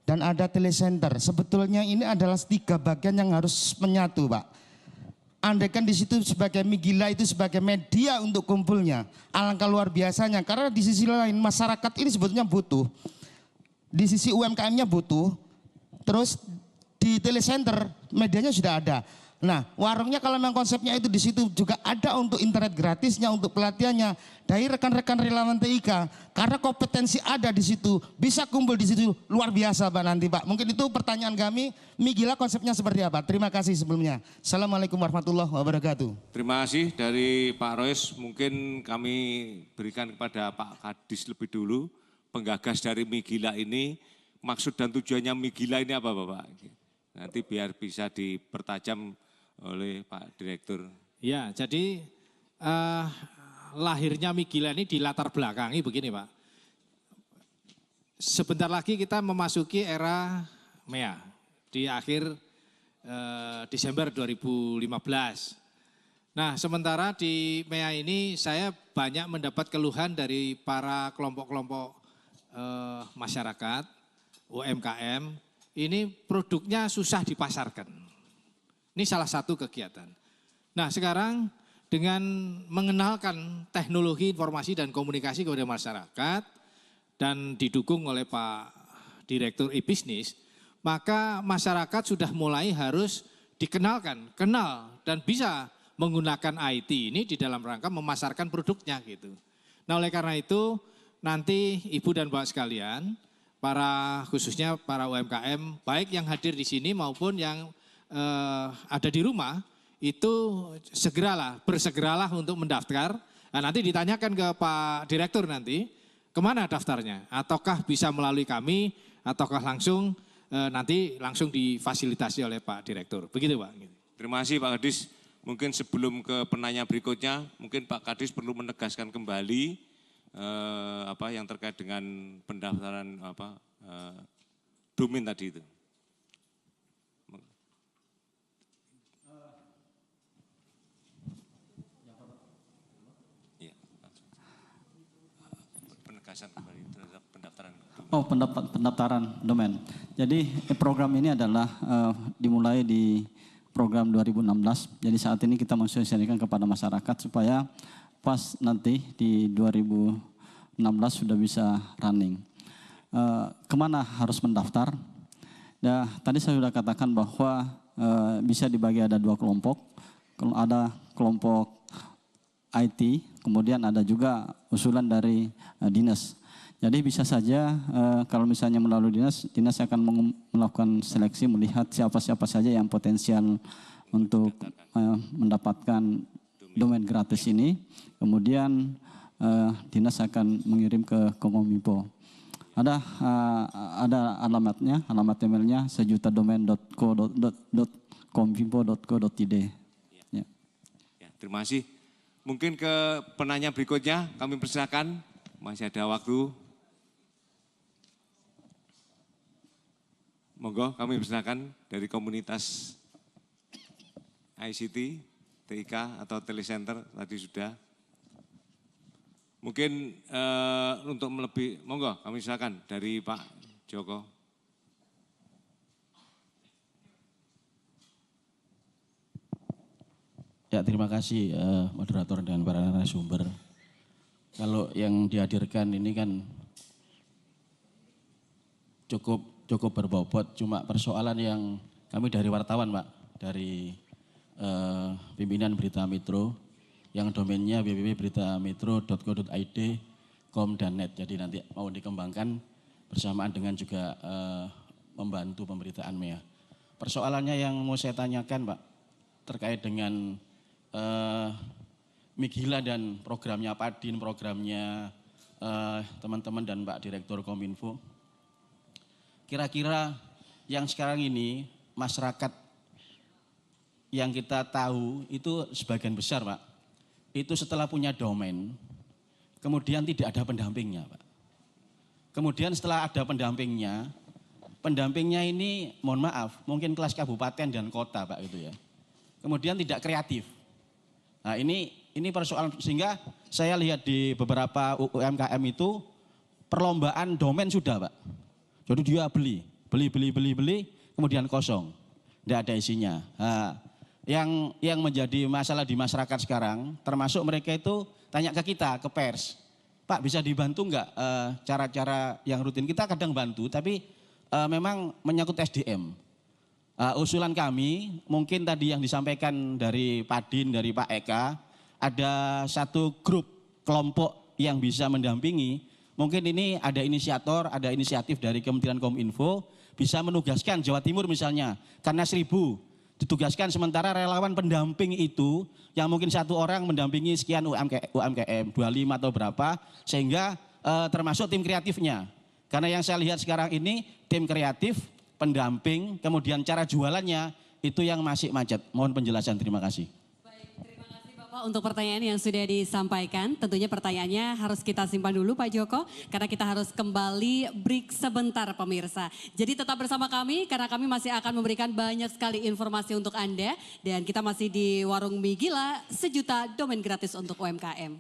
dan ada telecenter. Sebetulnya ini adalah 3 bagian yang harus menyatu, Pak. Andaikan di situ sebagai mie gila itu sebagai media untuk kumpulnya, alangkah luar biasanya. Karena di sisi lain masyarakat ini sebetulnya butuh. Di sisi UMKM-nya butuh, terus di telecenter medianya sudah ada. Nah, warungnya kalau memang konsepnya itu di situ juga ada untuk internet gratisnya, untuk pelatihannya dari rekan-rekan relawan TIK. Karena kompetensi ada di situ, bisa kumpul di situ, luar biasa, Pak, nanti, Pak. Mungkin itu pertanyaan kami, mie gila konsepnya seperti apa? Terima kasih sebelumnya. Assalamualaikum warahmatullahi wabarakatuh.
Terima kasih dari Pak Rois. Mungkin kami berikan kepada Pak Kadis lebih dulu. Penggagas dari mie gila ini, maksud dan tujuannya mie gila ini apa, Bapak? Nanti biar bisa dipertajam oleh Pak Direktur.
Ya, jadi lahirnya mie gila ini dilatar belakangi begini, Pak. Sebentar lagi kita memasuki era MEA di akhir Desember 2015. Nah, sementara di MEA ini saya banyak mendapat keluhan dari para kelompok-kelompok masyarakat, UMKM, ini produknya susah dipasarkan. Ini salah satu kegiatan. Nah, sekarang dengan mengenalkan teknologi informasi dan komunikasi kepada masyarakat dan didukung oleh Pak Direktur e-Bisnis, maka masyarakat sudah mulai harus dikenalkan, kenal dan bisa menggunakan IT ini di dalam rangka memasarkan produknya gitu. Nah, oleh karena itu nanti Ibu dan Bapak sekalian, khususnya para UMKM, baik yang hadir di sini maupun yang ada di rumah, itu bersegeralah untuk mendaftar. Nah, nanti ditanyakan ke Pak Direktur nanti, kemana daftarnya? Ataukah bisa melalui kami, ataukah langsung nanti langsung difasilitasi oleh Pak Direktur. Begitu, Pak.
Terima kasih Pak Kadis. Mungkin sebelum ke penanya berikutnya, mungkin Pak Kadis perlu menegaskan kembali yang terkait dengan pendaftaran domain tadi itu. Penegasan kembali terhadap pendaftaran domain.
Pendaftaran domain. Jadi program ini adalah dimulai di program 2016. Jadi saat ini kita mensosialisasikan kepada masyarakat supaya pas nanti di 2016 sudah bisa running. Kemana harus mendaftar? Ya, tadi saya sudah katakan bahwa bisa dibagi ada 2 kelompok. Ada kelompok IT, kemudian ada juga usulan dari dinas. Jadi bisa saja kalau misalnya melalui dinas akan melakukan seleksi, melihat siapa-siapa saja yang potensial untuk mendapatkan domain gratis ini, kemudian dinas akan mengirim ke Kominfo. Ada alamatnya, alamat emailnya sejutadomain.kominfo.co.id.
Ya. Terima kasih. Mungkin ke penanya berikutnya kami persilakan, masih ada waktu. Monggo kami persilakan dari komunitas ICT. TIK atau telecenter tadi sudah. Mungkin untuk monggo kami silakan dari Pak Joko.
Ya, terima kasih moderator dan para narasumber. Kalau yang dihadirkan ini kan cukup berbobot, cuma persoalan yang kami dari wartawan, Pak, dari pimpinan Berita Metro yang domainnya www.beritametro.co.id, com dan net. Jadi nanti mau dikembangkan bersamaan dengan juga membantu pemberitaan MEA. Persoalannya yang mau saya tanyakan Pak, terkait dengan Migila dan programnya Padin, programnya teman-teman dan Pak Direktur Kominfo. Kira-kira yang sekarang ini masyarakat yang kita tahu itu sebagian besar Pak, itu setelah punya domain, kemudian tidak ada pendampingnya Pak. Kemudian setelah ada pendampingnya ini mohon maaf, mungkin kelas kabupaten dan kota Pak gitu ya. Kemudian tidak kreatif. Nah ini persoalan, sehingga saya lihat di beberapa UMKM itu perlombaan domain sudah Pak. Jadi dia beli, kemudian kosong, tidak ada isinya. Nah, yang menjadi masalah di masyarakat sekarang, termasuk mereka itu tanya ke kita, ke pers, Pak bisa dibantu nggak cara-cara yang rutin? Kita kadang bantu, tapi memang menyangkut SDM. Usulan kami, mungkin tadi yang disampaikan dari Padin, dari Pak Eka, ada satu grup kelompok yang bisa mendampingi. Mungkin ini ada inisiator, ada inisiatif dari Kementerian Kominfo, bisa menugaskan Jawa Timur misalnya, karena 1.000 ditugaskan, sementara relawan pendamping itu yang mungkin satu orang mendampingi sekian UMKM, 25 atau berapa, sehingga termasuk tim kreatifnya. Karena yang saya lihat sekarang ini tim kreatif, pendamping, kemudian cara jualannya itu yang masih macet. Mohon penjelasan, terima kasih.
Bapak untuk pertanyaan yang sudah disampaikan, tentunya pertanyaannya harus kita simpan dulu Pak Joko, karena kita harus kembali break sebentar pemirsa. Jadi tetap bersama kami karena kami masih akan memberikan banyak sekali informasi untuk Anda. Dan kita masih di Warung Mie Gila, 1 juta domain gratis untuk UMKM.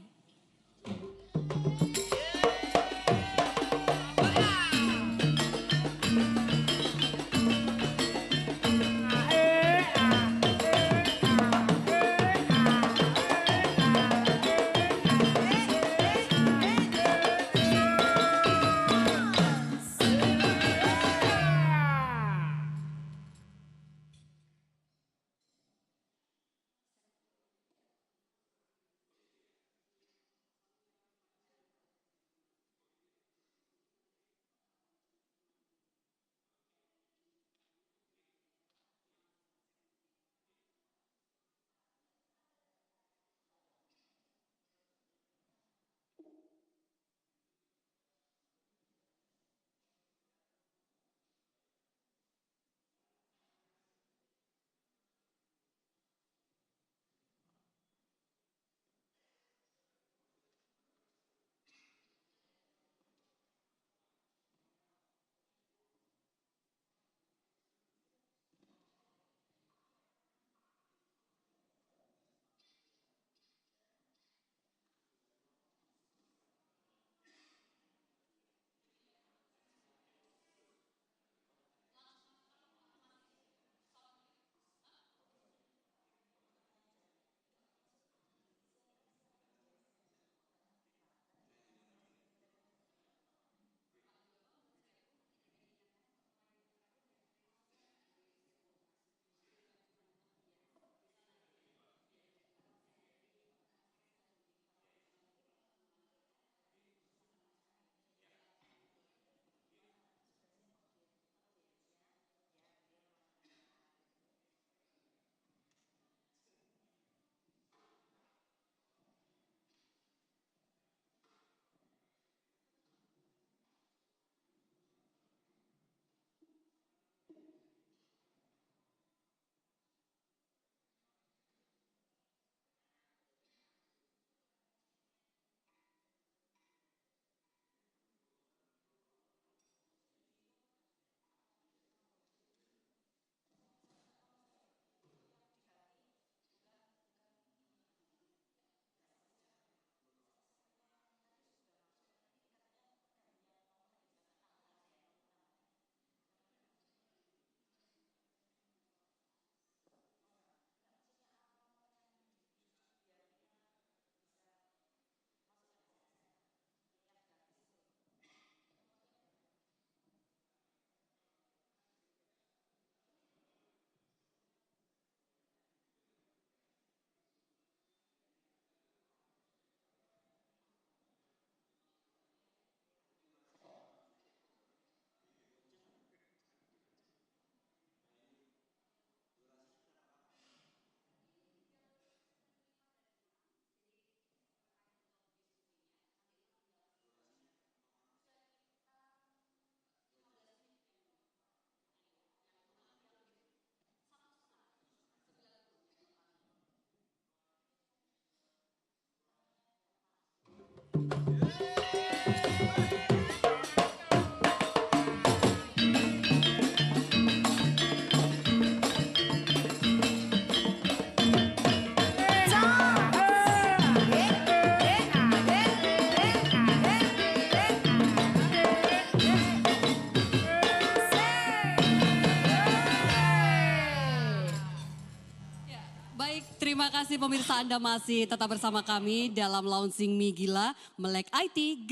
Terima kasih pemirsa, Anda masih tetap bersama kami dalam launching Mi Gila, Melek IT,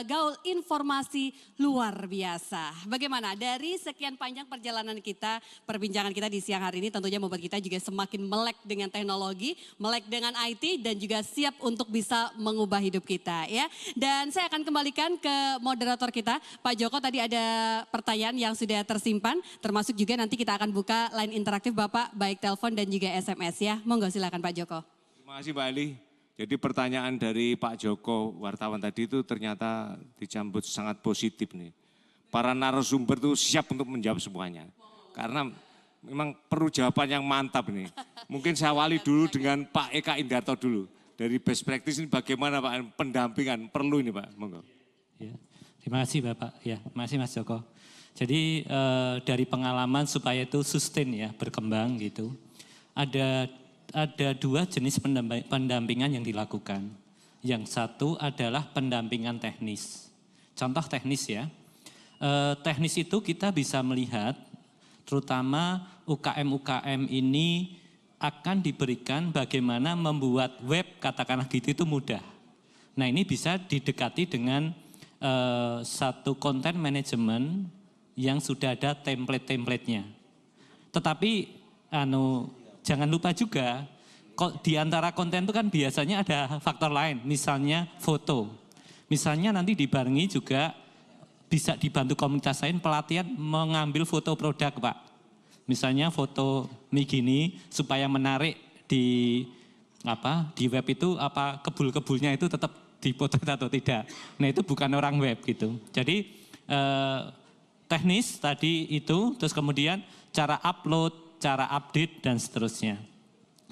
gaul informasi luar biasa. Bagaimana dari sekian panjang perjalanan kita, perbincangan kita di siang hari ini tentunya membuat kita juga semakin melek dengan teknologi, melek dengan IT dan juga siap untuk bisa mengubah hidup kita ya. Dan saya akan kembalikan ke moderator kita, Pak Joko. Tadi ada pertanyaan yang sudah tersimpan, termasuk juga nanti kita akan buka line interaktif Bapak, baik telepon dan juga SMS ya. Monggo silakan Pak Joko.
Terima kasih Mbak Ali. Jadi pertanyaan dari Pak Joko, wartawan tadi itu ternyata disambut sangat positif nih. Para narasumber itu siap untuk menjawab semuanya. Karena memang perlu jawaban yang mantap nih. Mungkin saya awali dulu dengan Pak Eka Indarto dulu. Dari best practice ini bagaimana Pak pendampingan perlu ini Pak, monggo.
Ya, terima kasih Bapak, ya terima kasih Mas Joko. Jadi dari pengalaman supaya itu sustain ya, berkembang gitu. Ada dua jenis pendampingan yang dilakukan. Yang satu adalah pendampingan teknis. Contoh teknis ya. Teknis itu kita bisa melihat terutama UKM-UKM ini akan diberikan bagaimana membuat web katakanlah gitu itu mudah. Nah ini bisa didekati dengan satu content management yang sudah ada template-templatenya. Tetapi jangan lupa juga, di antara konten itu kan biasanya ada faktor lain, misalnya foto. Misalnya nanti dibarengi juga bisa dibantu komunitas lain pelatihan mengambil foto produk Pak. Misalnya foto mie gini supaya menarik di web itu kebul-kebulnya itu tetap dipotret atau tidak. Nah itu bukan orang web gitu. Jadi teknis tadi itu, terus kemudian cara upload, cara update dan seterusnya.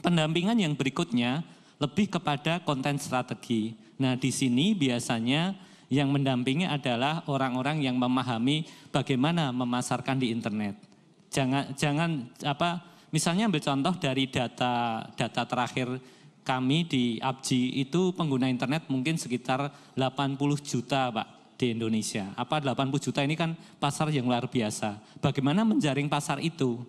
Pendampingan yang berikutnya lebih kepada konten strategi. Nah di sini biasanya yang mendampingi adalah orang-orang yang memahami bagaimana memasarkan di internet. Misalnya ambil contoh dari data terakhir kami di APJI itu pengguna internet mungkin sekitar 80 juta Pak di Indonesia. 80 juta ini kan pasar yang luar biasa. Bagaimana menjaring pasar itu?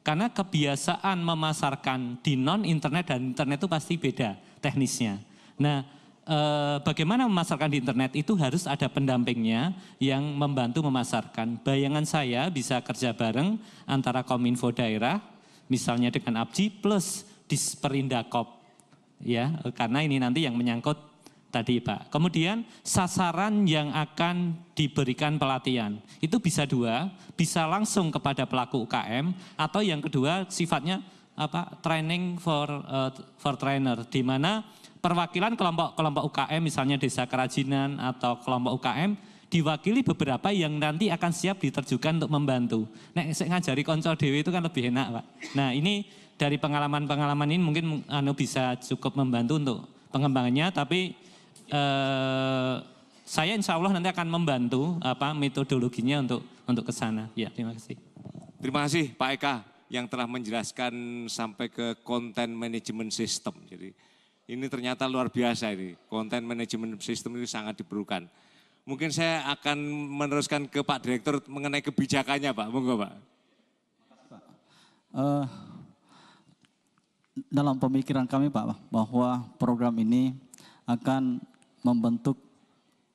Karena kebiasaan memasarkan di non-internet dan internet itu pasti beda teknisnya. Nah, bagaimana memasarkan di internet itu harus ada pendampingnya yang membantu memasarkan. Bayangan saya bisa kerja bareng antara Kominfo daerah, misalnya dengan APJI plus Disperindakop. Ya, karena ini nanti yang menyangkut tadi Pak. Kemudian sasaran yang akan diberikan pelatihan itu bisa dua, bisa langsung kepada pelaku UKM atau yang kedua sifatnya training for trainer, di mana perwakilan kelompok UKM misalnya desa kerajinan atau kelompok UKM diwakili beberapa yang nanti akan siap diterjunkan untuk membantu. Nek saya ngajari konco dewe itu kan lebih enak Pak. Nah ini dari pengalaman-pengalaman ini mungkin bisa cukup membantu untuk pengembangannya, tapi saya insya Allah nanti akan membantu metodologinya untuk ke sana. Ya, terima kasih.
Terima kasih Pak Eka yang telah menjelaskan sampai ke content management system. Jadi ini ternyata luar biasa ini. Content management system ini sangat diperlukan. Mungkin saya akan meneruskan ke Pak Direktur mengenai kebijakannya Pak. Monggo Pak.
Dalam pemikiran kami Pak, bahwa program ini akan membentuk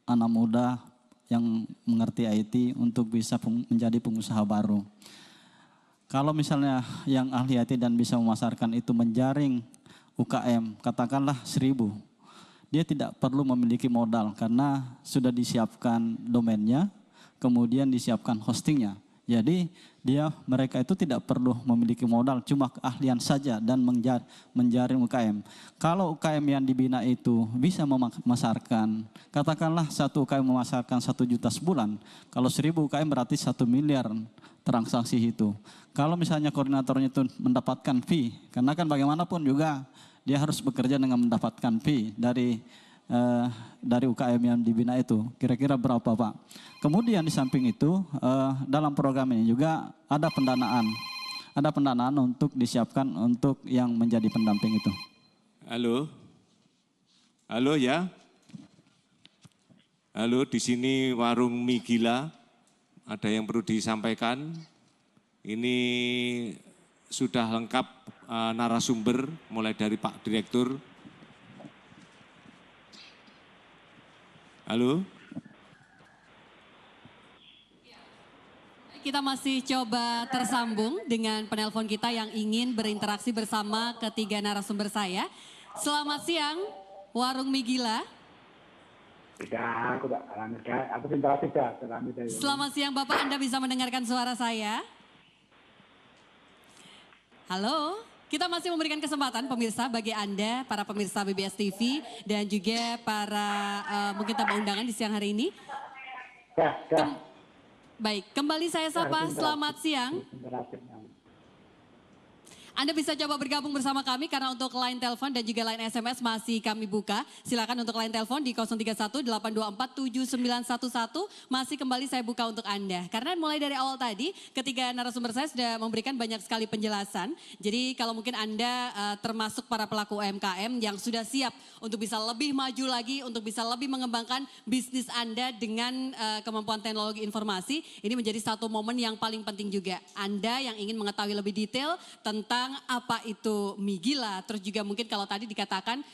anak muda yang mengerti IT untuk bisa menjadi pengusaha baru. Kalau misalnya yang ahli IT dan bisa memasarkan itu menjaring UKM, katakanlah 1.000, dia tidak perlu memiliki modal karena sudah disiapkan domainnya, kemudian disiapkan hostingnya. Jadi mereka itu tidak perlu memiliki modal, cuma keahlian saja dan menjaring UKM. Kalau UKM yang dibina itu bisa memasarkan, katakanlah satu UKM memasarkan 1 juta sebulan, kalau 1.000 UKM berarti 1 miliar transaksi itu. Kalau misalnya koordinatornya itu mendapatkan fee, karena kan bagaimanapun juga dia harus bekerja dengan mendapatkan fee dari UKM yang dibina itu, kira-kira berapa Pak? Kemudian di samping itu dalam program ini juga ada pendanaan untuk disiapkan untuk yang menjadi pendamping itu.
Halo ya, halo di sini warung mie gila, ada yang perlu disampaikan. Ini sudah lengkap narasumber, mulai dari Pak Direktur. Halo?
Kita masih coba tersambung dengan penelpon kita yang ingin berinteraksi bersama ketiga narasumber saya. Selamat siang, Warung Migila. Selamat siang Bapak, Anda bisa mendengarkan suara saya? Halo, kita masih memberikan kesempatan pemirsa bagi Anda, para pemirsa BBS TV dan juga para mungkin tamu undangan di siang hari ini. Baik, kembali saya sapa, selamat siang. Anda bisa coba bergabung bersama kami karena untuk line telepon dan juga line SMS masih kami buka. Silakan untuk line telepon di 031-824-7911 masih kembali saya buka untuk Anda. Karena mulai dari awal tadi ketiga narasumber saya sudah memberikan banyak sekali penjelasan. Jadi kalau mungkin Anda termasuk para pelaku UMKM yang sudah siap untuk bisa lebih maju lagi, untuk bisa lebih mengembangkan bisnis Anda dengan kemampuan teknologi informasi. Ini menjadi satu momen yang paling penting juga. Anda yang ingin mengetahui lebih detail tentang apa itu Migila, terus juga mungkin kalau tadi dikatakan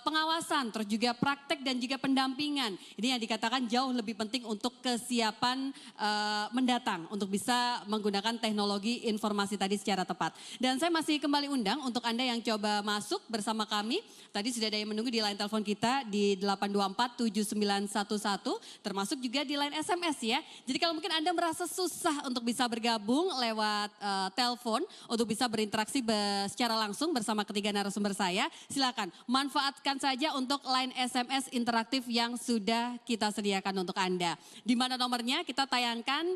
pengawasan, terus juga praktek dan juga pendampingan. Ini yang dikatakan jauh lebih penting untuk kesiapan mendatang, untuk bisa menggunakan teknologi informasi tadi secara tepat. Dan saya masih kembali undang untuk Anda yang coba masuk bersama kami. Tadi sudah ada yang menunggu di line telepon kita di 824-7911, termasuk juga di line SMS ya. Jadi kalau mungkin Anda merasa susah untuk bisa bergabung lewat telepon, untuk bisa berinteraksi secara langsung bersama ketiga narasumber saya, silakan manfaatkan saja untuk line SMS interaktif yang sudah kita sediakan untuk Anda. Di mana nomornya kita tayangkan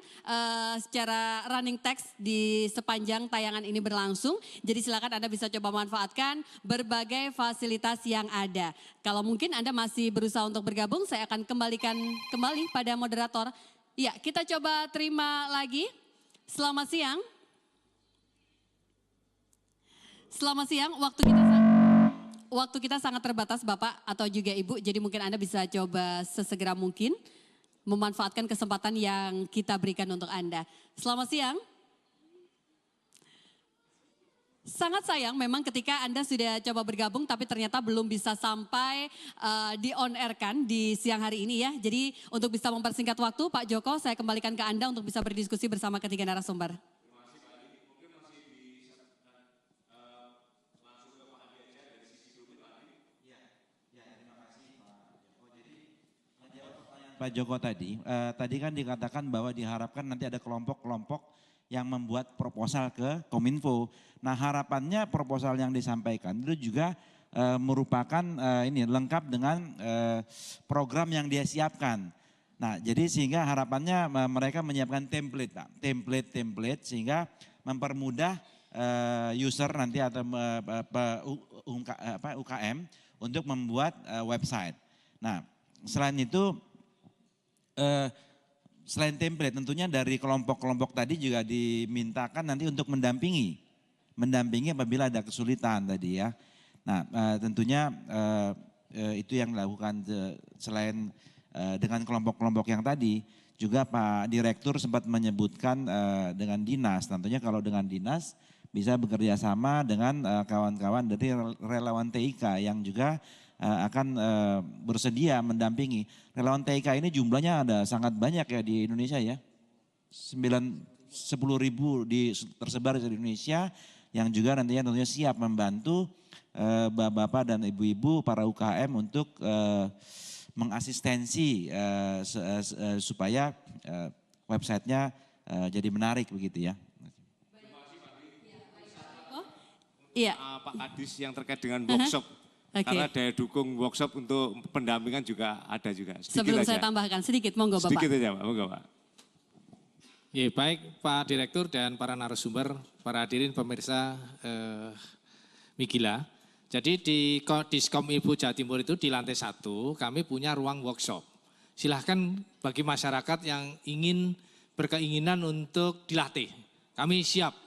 secara running text di sepanjang tayangan ini berlangsung. Jadi silakan Anda bisa coba manfaatkan berbagai fasilitas yang ada. Kalau mungkin Anda masih berusaha untuk bergabung, saya akan kembalikan kembali pada moderator. Ya, kita coba terima lagi. Selamat siang. Selamat siang, waktu kita sangat terbatas Bapak atau juga Ibu, jadi mungkin Anda bisa coba sesegera mungkin memanfaatkan kesempatan yang kita berikan untuk Anda. Selamat siang. Sangat sayang memang ketika Anda sudah coba bergabung tapi ternyata belum bisa sampai di on air kan di siang hari ini ya. Jadi untuk bisa mempersingkat waktu Pak Joko, saya kembalikan ke Anda untuk bisa berdiskusi bersama ketiga narasumber.
Pak Joko tadi kan dikatakan bahwa diharapkan nanti ada kelompok-kelompok yang membuat proposal ke Kominfo. Nah harapannya proposal yang disampaikan itu juga merupakan ini lengkap dengan program yang dia siapkan. Nah jadi sehingga harapannya mereka menyiapkan template sehingga mempermudah user nanti atau UKM untuk membuat website. Nah selain itu selain template tentunya dari kelompok-kelompok tadi juga dimintakan nanti untuk mendampingi apabila ada kesulitan tadi ya. Nah tentunya itu yang dilakukan selain dengan kelompok-kelompok yang tadi juga Pak Direktur sempat menyebutkan dengan dinas. Tentunya kalau dengan dinas bisa bekerja sama dengan kawan-kawan dari relawan TIK yang juga akan bersedia mendampingi. Relawan TIK ini jumlahnya ada sangat banyak ya di Indonesia ya. 10.000 tersebar di Indonesia yang juga nantinya tentunya siap membantu bapak-bapak dan ibu-ibu para UKM untuk mengasistensi supaya websitenya jadi menarik begitu ya.
Iya.
Pak Kadis yang terkait dengan workshop. Karena daya dukung workshop untuk pendampingan juga ada juga.
Sebelum saya tambahkan sedikit, monggo Bapak.
Sedikit aja Pak, monggo Pak.
Ya, baik Pak Direktur dan para narasumber, para hadirin pemirsa Migila. Jadi di Kominfo Jawa Timur itu di lantai 1 kami punya ruang workshop. Silahkan bagi masyarakat yang ingin berkeinginan untuk dilatih, kami siap.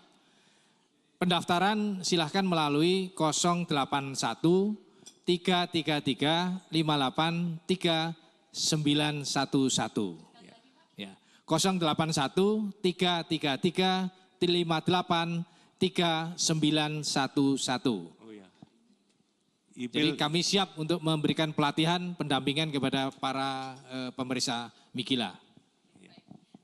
Pendaftaran silahkan melalui 081 333 58 3911. Ya. 081 333 58 3911. Jadi kami siap untuk memberikan pelatihan pendampingan kepada para pemeriksa Mikila.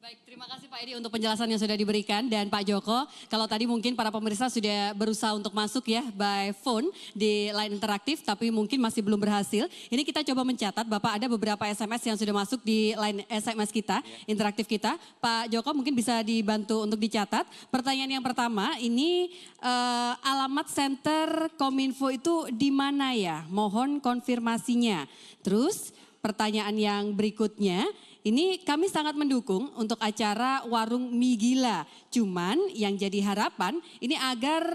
Baik, terima kasih Pak Edi untuk penjelasan yang sudah diberikan. Dan Pak Joko, kalau tadi mungkin para pemirsa sudah berusaha untuk masuk ya by phone di line interaktif, tapi mungkin masih belum berhasil. Ini kita coba mencatat, Bapak ada beberapa SMS yang sudah masuk di line SMS kita, interaktif kita. Pak Joko mungkin bisa dibantu untuk dicatat. Pertanyaan yang pertama, ini alamat center Kominfo itu di mana ya? Mohon konfirmasinya. Terus pertanyaan yang berikutnya, ini kami sangat mendukung untuk acara Warung Mie Gila. Cuman yang jadi harapan ini agar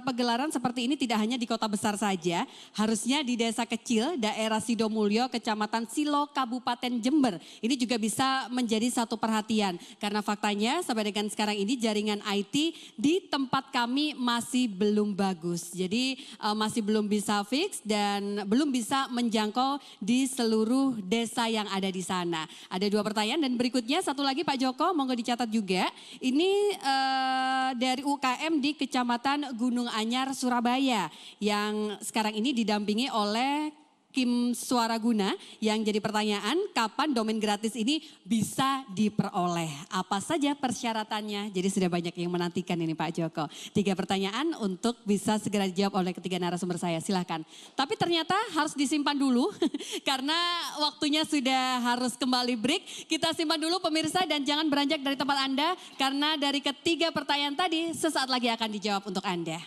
pegelaran seperti ini tidak hanya di kota besar saja. Harusnya di desa kecil daerah Sidomulyo, Kecamatan Silo, Kabupaten Jember. Ini juga bisa menjadi satu perhatian. Karena faktanya sampai dengan sekarang ini jaringan IT di tempat kami masih belum bagus. Jadi masih belum bisa fix dan belum bisa menjangkau di seluruh desa yang ada di sana. Ada dua pertanyaan dan berikutnya satu lagi Pak Joko, monggo dicatat juga. Ini dari UKM di Kecamatan Gunung Anyar, Surabaya. Yang sekarang ini didampingi oleh Kim Suaraguna. Yang jadi pertanyaan, kapan domain gratis ini bisa diperoleh? Apa saja persyaratannya? Jadi sudah banyak yang menantikan ini Pak Joko. 3 pertanyaan untuk bisa segera dijawab oleh ketiga narasumber saya. Silahkan. Tapi ternyata harus disimpan dulu karena waktunya sudah harus kembali break. Kita simpan dulu pemirsa dan jangan beranjak dari tempat Anda. Karena dari ketiga pertanyaan tadi sesaat lagi akan dijawab untuk Anda.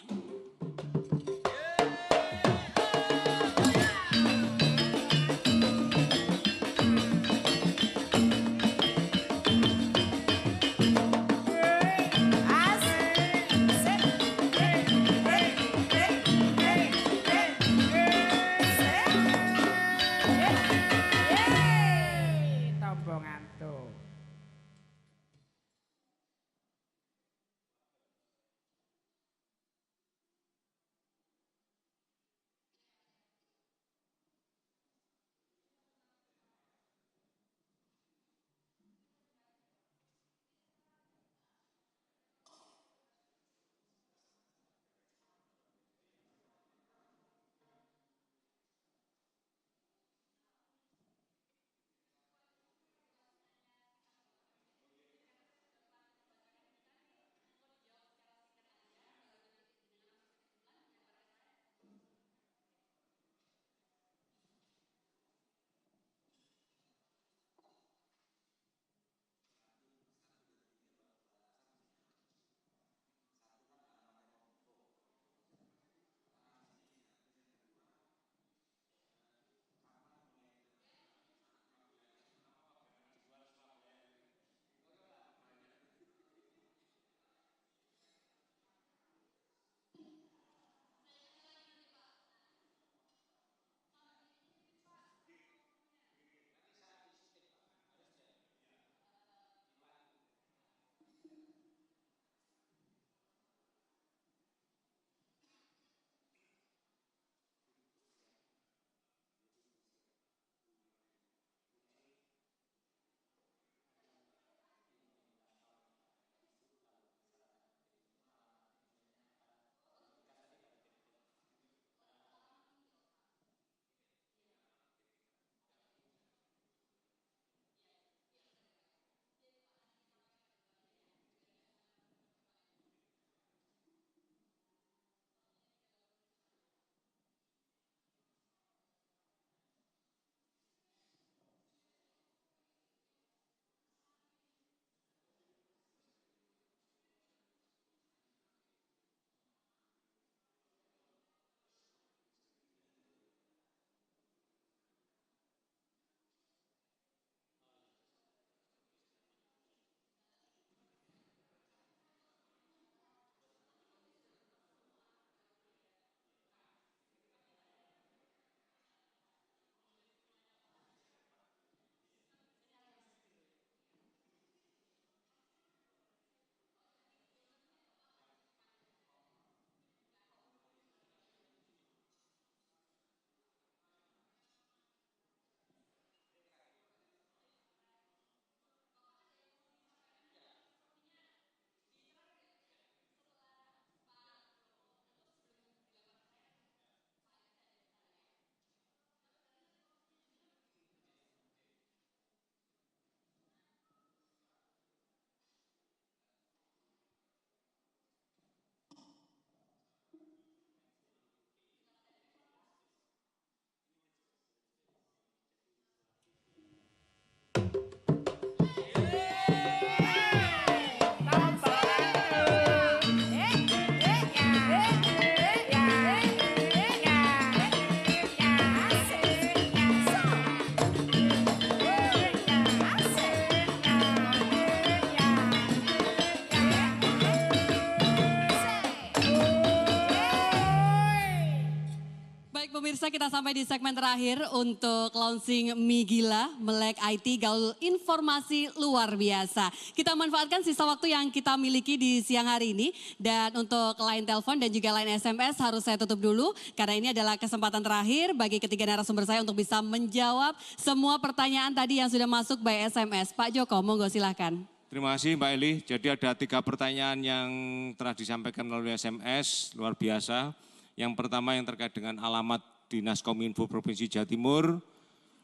pemirsa, kita sampai di segmen terakhir untuk launching Mi Gila, Melek IT, gaul informasi luar biasa. Kita manfaatkan sisa waktu yang kita miliki di siang hari ini. Dan untuk line telepon dan juga line SMS harus saya tutup dulu. Karena ini adalah kesempatan terakhir bagi ketiga narasumber saya untuk bisa menjawab semua pertanyaan tadi yang sudah masuk by SMS. Pak Joko, monggo silahkan.
Terima kasih Mbak Eli. Jadi ada 3 pertanyaan yang telah disampaikan melalui SMS, luar biasa. Yang pertama yang terkait dengan alamat Dinas Kominfo Provinsi Jawa Timur.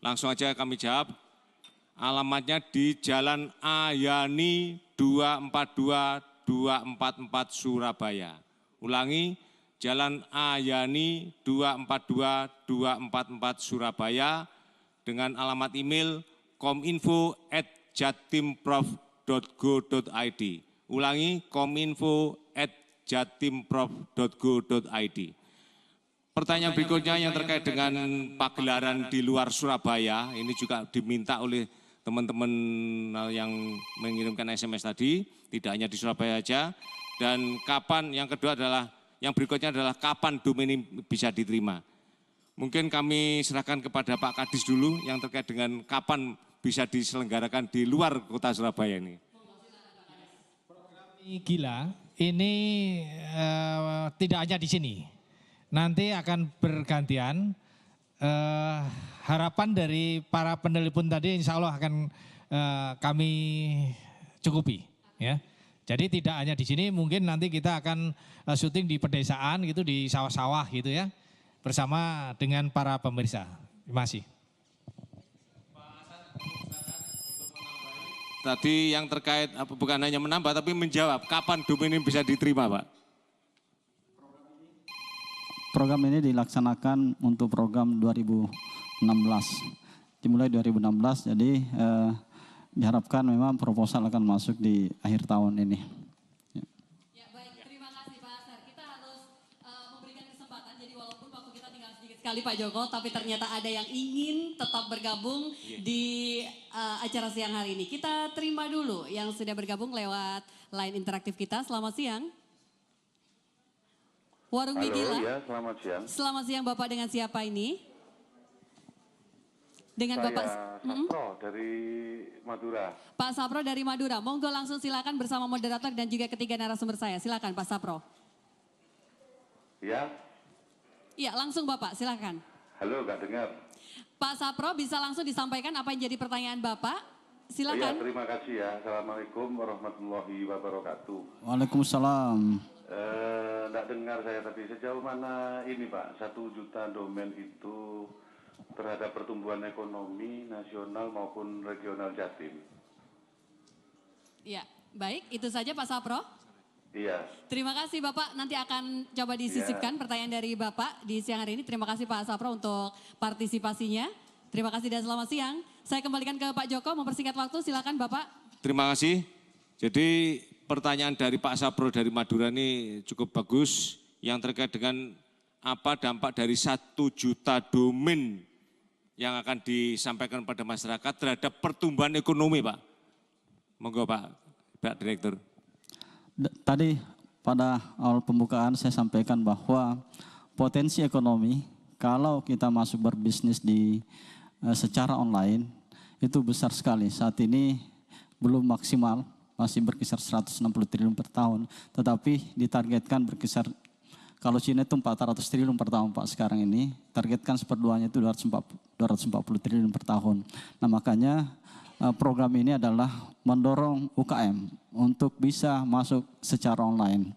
Langsung aja kami jawab. Alamatnya di Jalan Ayani 242244 Surabaya. Ulangi, Jalan Ayani 242244 Surabaya dengan alamat email kominfo@jatimprof.go.id. Ulangi, kominfo@jatimprof.go.id. Pertanyaan berikutnya yang terkait dengan pagelaran di luar Surabaya, ini juga diminta oleh teman-teman yang mengirimkan SMS tadi, tidak hanya di Surabaya saja. Dan kapan, yang kedua adalah, yang berikutnya adalah kapan domain ini bisa diterima. Mungkin kami serahkan kepada Pak Kadis dulu yang terkait dengan kapan bisa diselenggarakan di luar kota Surabaya ini.
Mi Gila ini tidak hanya di sini. Nanti akan bergantian, harapan dari para penelpon tadi insya Allah akan kami cukupi. Ya. Jadi tidak hanya di sini, mungkin nanti kita akan syuting di pedesaan gitu, di sawah-sawah gitu ya, bersama dengan para pemirsa. Terima kasih.
Tadi yang terkait, bukan hanya menambah tapi menjawab, kapan domain ini bisa diterima Pak?
Program ini dilaksanakan untuk program 2016. Dimulai 2016, jadi diharapkan memang proposal akan masuk di akhir tahun ini.
Ya baik, terima kasih Pak Asar. Kita harus memberikan kesempatan, jadi walaupun waktu kita tinggal sedikit sekali Pak Joko, tapi ternyata ada yang ingin tetap bergabung di acara siang hari ini. Kita terima dulu yang sudah bergabung lewat line interaktif kita. Selamat siang. Warung Mi Gila.
Ya, selamat siang.
Selamat siang Bapak, dengan siapa ini? Dengan
Saya
Bapak
Sapro dari Madura.
Pak Sapro dari Madura. Monggo langsung silakan bersama moderator dan juga ketiga narasumber saya. Silakan Pak Sapro.
Ya.
Iya, langsung Bapak, silakan.
Halo, nggak dengar.
Pak Sapro bisa langsung disampaikan apa yang jadi pertanyaan Bapak? Silakan.
Iya, terima kasih ya. Assalamualaikum warahmatullahi wabarakatuh.
Waalaikumsalam.
Nggak dengar saya tadi, sejauh mana ini Pak, 1 juta domain itu terhadap pertumbuhan ekonomi nasional maupun regional Jatim?
Iya, baik, itu saja Pak Sapro.
Iya.
Terima kasih Bapak, nanti akan coba disisipkan pertanyaan dari Bapak di siang hari ini. Terima kasih Pak Sapro untuk partisipasinya. Terima kasih dan selamat siang. Saya kembalikan ke Pak Joko, mempersingkat waktu, silakan Bapak.
Terima kasih. Jadi pertanyaan dari Pak Sapro dari Madura ini cukup bagus, yang terkait dengan apa dampak dari 1 juta domain yang akan disampaikan pada masyarakat terhadap pertumbuhan ekonomi Pak. Monggo Pak Direktur.
Tadi pada awal pembukaan saya sampaikan bahwa potensi ekonomi kalau kita masuk berbisnis di secara online itu besar sekali. Saat ini belum maksimal, masih berkisar 160 triliun per tahun, tetapi ditargetkan berkisar, kalau Cina itu 400 triliun per tahun Pak sekarang ini, targetkan seperduanya itu 240 triliun per tahun. Nah makanya program ini adalah mendorong UKM untuk bisa masuk secara online,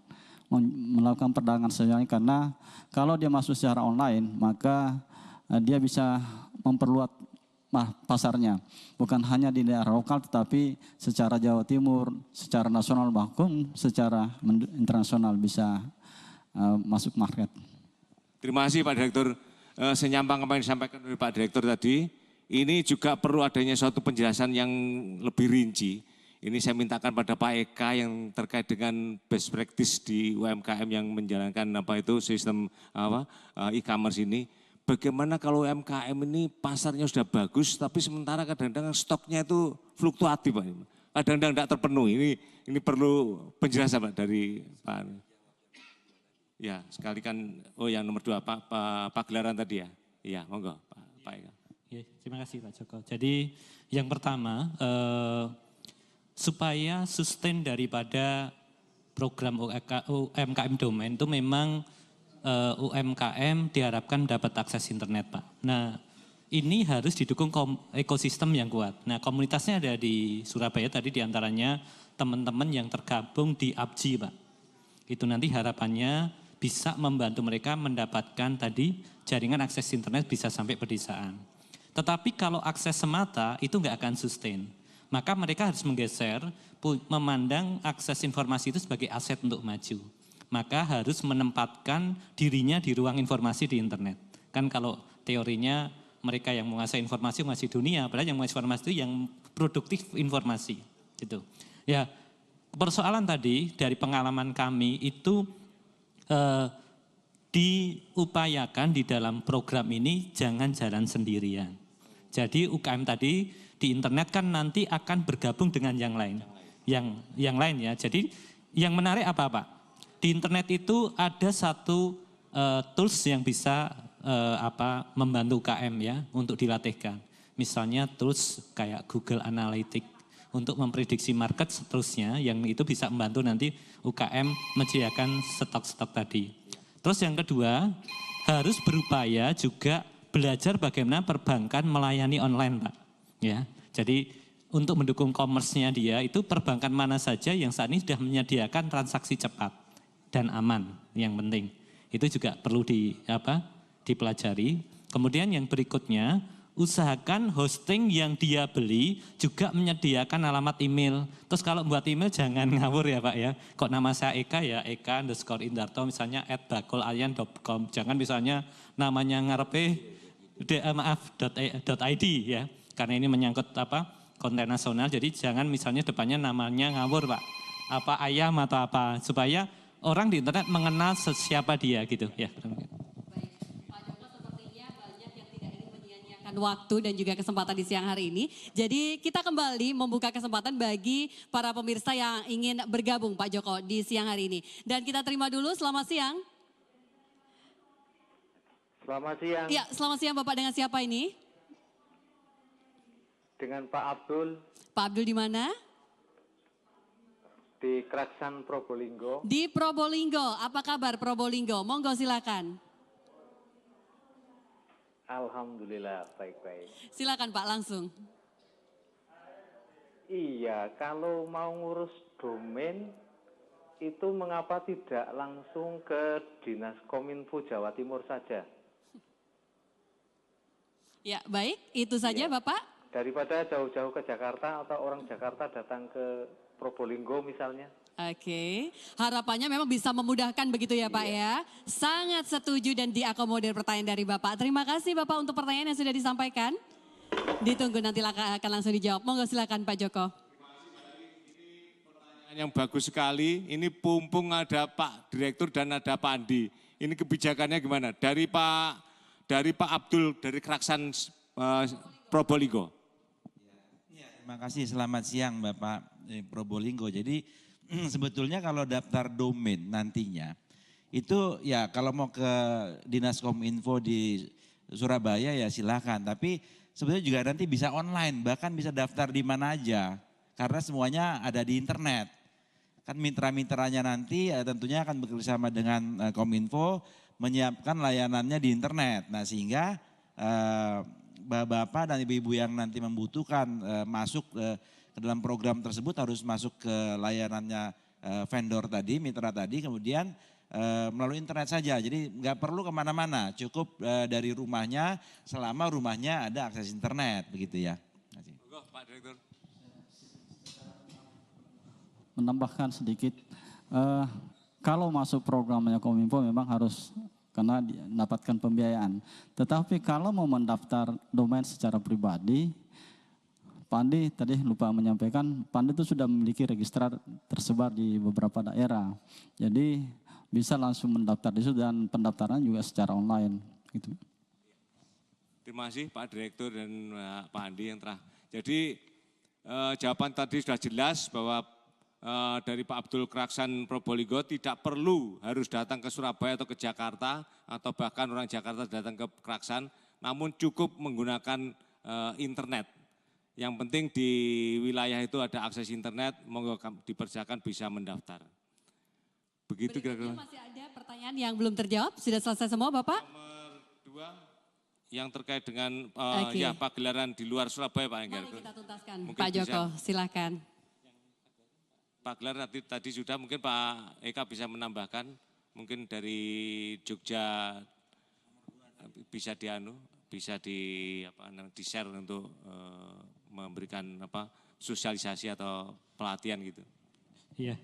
melakukan perdagangan secara online, karena kalau dia masuk secara online maka dia bisa memperluas pasarnya, bukan hanya di daerah lokal tetapi secara Jawa Timur, secara nasional bahkan secara internasional bisa masuk market.
Terima kasih Pak Direktur. Senyampang apa yang disampaikan oleh Pak Direktur tadi, ini juga perlu adanya suatu penjelasan yang lebih rinci. Ini saya mintakan pada Pak Eka yang terkait dengan best practice di UMKM yang menjalankan apa itu sistem e-commerce ini. Bagaimana kalau UMKM ini pasarnya sudah bagus, tapi sementara kadang-kadang stoknya itu fluktuatif Pak. Kadang-kadang tidak terpenuhi. Ini perlu penjelasan Pak dari Pak. Ya, sekali kan, yang nomor 2 Pak Gelaran tadi ya. Iya, monggo Pak Eka.
Ya, terima kasih Pak Joko. Jadi yang pertama, supaya sustain daripada program UMKM domain itu memang UMKM diharapkan dapat akses internet Pak. Nah ini harus didukung ekosistem yang kuat. Nah komunitasnya ada di Surabaya tadi diantaranya teman-teman yang tergabung di APJI Pak. Itu nanti harapannya bisa membantu mereka mendapatkan tadi jaringan akses internet bisa sampai pedesaan. Tetapi kalau akses semata itu nggak akan sustain. Maka mereka harus menggeser, memandang akses informasi itu sebagai aset untuk maju. Maka harus menempatkan dirinya di ruang informasi di internet. Kan kalau teorinya mereka yang menguasai informasi dunia, padahal yang menguasai informasi itu yang produktif informasi. Gitu. Ya, persoalan tadi dari pengalaman kami itu diupayakan di dalam program ini jangan jalan sendirian. Jadi UKM tadi di internet kan nanti akan bergabung dengan yang lain. Yang lain ya. Jadi yang menarik apa Pak? Di internet itu ada satu tools yang bisa membantu UKM ya untuk dilatihkan. Misalnya tools kayak Google Analytics untuk memprediksi market seterusnya yang itu bisa membantu nanti UKM menyediakan stok-stok tadi. Terus yang kedua harus berupaya juga belajar bagaimana perbankan melayani online Pak. Ya, jadi untuk mendukung commerce-nya dia itu perbankan mana saja yang saat ini sudah menyediakan transaksi cepat dan aman yang penting. Itu juga perlu dipelajari. Kemudian yang berikutnya usahakan hosting yang dia beli juga menyediakan alamat email. Terus kalau buat email jangan ngawur ya Pak ya. Kok nama saya Eka ya Eka_Indarto misalnya @bakolalian.com. Jangan misalnya namanya ngarepe .id ya. Karena ini menyangkut konten nasional. Jadi jangan misalnya depannya namanya ngawur Pak. Apa ayam atau apa supaya orang di internet mengenal siapa dia gitu ya.
Waktu dan juga kesempatan di siang hari ini. Jadi kita kembali membuka kesempatan bagi para pemirsa yang ingin bergabung Pak Joko di siang hari ini. Dan kita terima dulu, selamat siang.
Selamat siang.
Ya, selamat siang Bapak, dengan siapa ini?
Dengan Pak Abdul.
Pak Abdul di mana?
Di Kraksan Probolinggo.
Di Probolinggo, apa kabar Probolinggo? Monggo silakan.
Alhamdulillah, baik-baik.
Silakan Pak, langsung.
Iya, kalau mau ngurus domain, itu mengapa tidak langsung ke Dinas Kominfo Jawa Timur saja?
Ya, baik. Itu saja Bapak.
Daripada jauh-jauh ke Jakarta atau orang Jakarta datang ke Probolinggo misalnya.
Oke, harapannya memang bisa memudahkan begitu ya Pak ya. Sangat setuju dan diakomodir pertanyaan dari Bapak. Terima kasih Bapak untuk pertanyaan yang sudah disampaikan. Ditunggu nanti akan langsung dijawab. Monggo silakan Pak Joko.
Pertanyaan yang bagus sekali. Ini pumpung ada Pak Direktur dan ada Pak Andi. Ini kebijakannya gimana? Dari Pak Abdul dari Kraksan Probolinggo.
Terima kasih, selamat siang Bapak Probolinggo. Jadi sebetulnya kalau daftar domain nantinya, itu ya kalau mau ke Dinas Kominfo di Surabaya ya silakan. Tapi sebetulnya juga nanti bisa online, bahkan bisa daftar di mana aja. Karena semuanya ada di internet. Kan mitra-mitranya nanti tentunya akan bekerjasama dengan Kominfo menyiapkan layanannya di internet. Nah sehingga bapak dan ibu-ibu yang nanti membutuhkan masuk ke dalam program tersebut harus masuk ke layanannya vendor tadi, mitra tadi, kemudian melalui internet saja. Jadi nggak perlu kemana-mana, cukup dari rumahnya selama rumahnya ada akses internet, begitu ya.
Pak Direktur.
Menambahkan sedikit, kalau masuk programnya Kominfo memang harus karena mendapatkan pembiayaan. Tetapi kalau mau mendaftar domain secara pribadi, Pak Andi tadi lupa menyampaikan, Pak Andi itu sudah memiliki registrar tersebar di beberapa daerah. Jadi bisa langsung mendaftar di situ dan pendaftaran juga secara online. Gitu.
Terima kasih Pak Direktur dan Pak Andi yang telah. Jadi jawaban tadi sudah jelas bahwa dari Pak Abdul Kraksan Probolinggo tidak perlu harus datang ke Surabaya atau ke Jakarta atau bahkan orang Jakarta datang ke Kraksan, namun cukup menggunakan internet. Yang penting di wilayah itu ada akses internet, monggo dipersilakan bisa mendaftar. Begitu kira-kira.
Masih ada pertanyaan yang belum terjawab, sudah selesai semua Bapak?
Nomor 2 yang terkait dengan ya pagelaran di luar Surabaya Pak Enggar.
Mari kita tuntaskan Pak Joko, silakan.
Pagelaran tadi sudah, mungkin Pak Eka bisa menambahkan, mungkin dari Jogja bisa di-share untuk memberikan sosialisasi atau pelatihan gitu.
Iya,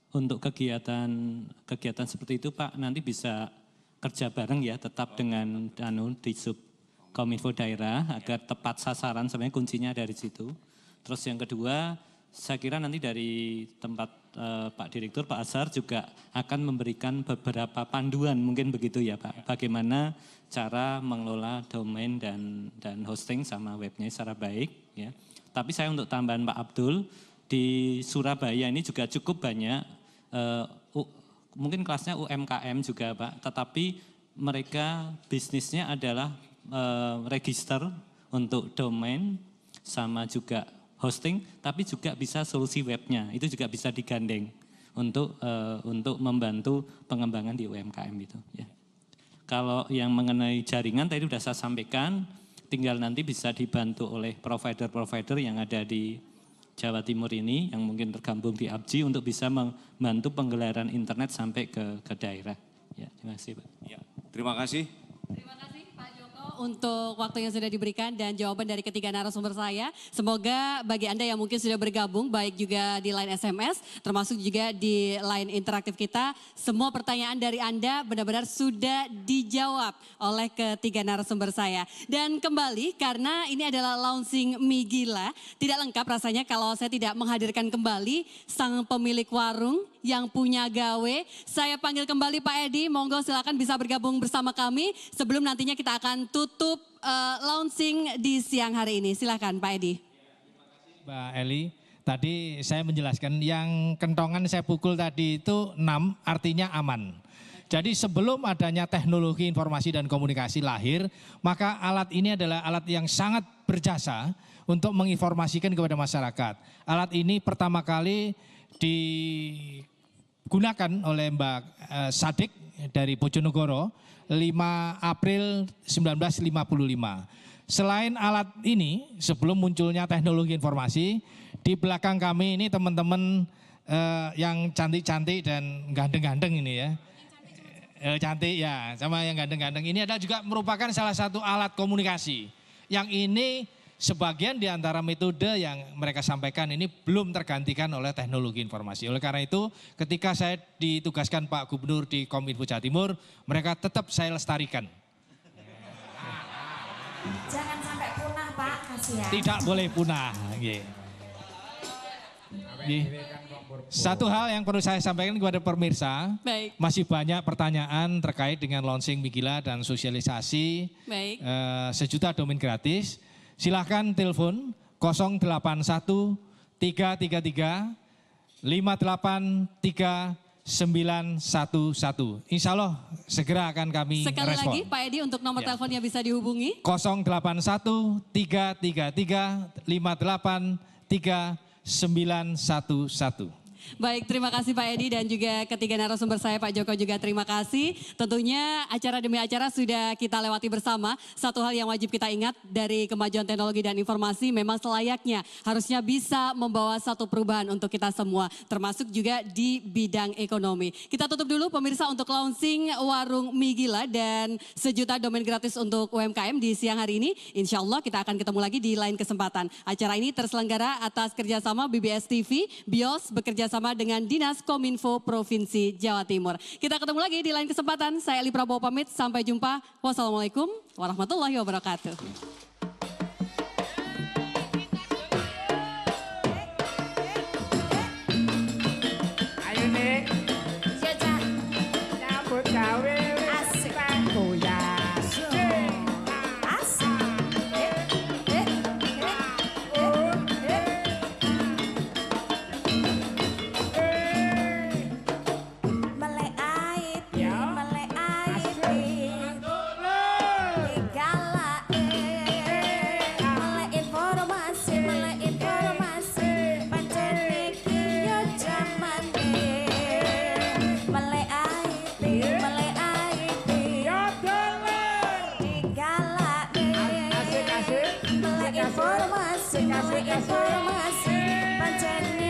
untuk kegiatan seperti itu Pak nanti bisa kerja bareng ya, tetap dengan di Subkominfo daerah agar tepat sasaran, sebenarnya kuncinya dari situ. Terus yang kedua, saya kira nanti dari tempat Pak Direktur, Pak Azhar juga akan memberikan beberapa panduan mungkin begitu ya Pak. Bagaimana cara mengelola domain dan hosting sama webnya secara baik ya. Tapi saya untuk tambahan Pak Abdul, di Surabaya ini juga cukup banyak, mungkin kelasnya UMKM juga Pak. Tetapi mereka bisnisnya adalah register untuk domain sama juga hosting, tapi juga bisa solusi webnya, itu juga bisa digandeng untuk membantu pengembangan di UMKM itu. Ya. Kalau yang mengenai jaringan tadi sudah saya sampaikan, tinggal nanti bisa dibantu oleh provider-provider yang ada di Jawa Timur ini, yang mungkin tergabung di ABJI untuk bisa membantu penggelaran internet sampai ke daerah. Ya, terima kasih Pak.
Ya, terima kasih.
Terima kasih Pak Joko untuk waktu yang sudah diberikan dan jawaban dari ketiga narasumber saya. Semoga bagi Anda yang mungkin sudah bergabung, baik juga di line SMS, termasuk juga di line interaktif kita, semua pertanyaan dari Anda benar-benar sudah dijawab oleh ketiga narasumber saya. Dan kembali, karena ini adalah launching mie gila, tidak lengkap rasanya kalau saya tidak menghadirkan kembali sang pemilik warung yang punya gawe. Saya panggil kembali Pak Edi, monggo silakan bisa bergabung bersama kami sebelum nantinya kita akan tutup launching di siang hari ini. Silakan Pak Edi.
Mbak Eli, tadi saya menjelaskan yang kentongan saya pukul tadi itu 6 artinya aman. Jadi sebelum adanya teknologi informasi dan komunikasi lahir, maka alat ini adalah alat yang sangat berjasa untuk menginformasikan kepada masyarakat. Alat ini pertama kali digunakan oleh Mbak Sadik dari Bojonegoro 5 April 1955. Selain alat ini, sebelum munculnya teknologi informasi, di belakang kami ini teman-teman yang cantik-cantik dan ganteng-ganteng ini ya. Cantik ya, sama yang ganteng-ganteng. Ini adalah juga merupakan salah satu alat komunikasi. Yang ini sebagian di antara metode yang mereka sampaikan ini belum tergantikan oleh teknologi informasi. Oleh karena itu ketika saya ditugaskan Pak Gubernur di Kominfo Jawa Timur, mereka tetap saya lestarikan.
Jangan sampai punah Pak, kasihan.
Tidak boleh punah. Satu hal yang perlu saya sampaikan kepada pemirsa, masih banyak pertanyaan terkait dengan launching mie gila dan sosialisasi 1 juta domain gratis. Silahkan telepon 081 333 583 911. Insya Allah segera akan kami respon.
Sekali lagi Pak Edi untuk nomor teleponnya bisa dihubungi.
081 333 583 911.
Baik, terima kasih Pak Edi dan juga ketiga narasumber saya Pak Joko juga terima kasih. Tentunya acara demi acara sudah kita lewati bersama. Satu hal yang wajib kita ingat dari kemajuan teknologi dan informasi memang selayaknya harusnya bisa membawa satu perubahan untuk kita semua. Termasuk juga di bidang ekonomi. Kita tutup dulu pemirsa untuk launching warung mie gila dan 1 juta domain gratis untuk UMKM di siang hari ini. Insya Allah kita akan ketemu lagi di lain kesempatan. Acara ini terselenggara atas kerjasama BBS TV, BIOS bekerjasama dengan Dinas Kominfo Provinsi Jawa Timur. Kita ketemu lagi di lain kesempatan. Saya Eli Prabowo pamit. Sampai jumpa. Wassalamualaikum warahmatullahi wabarakatuh.
Ayo Nek. Nyambut gawe. Asik. Goyang. Asik.
Jenny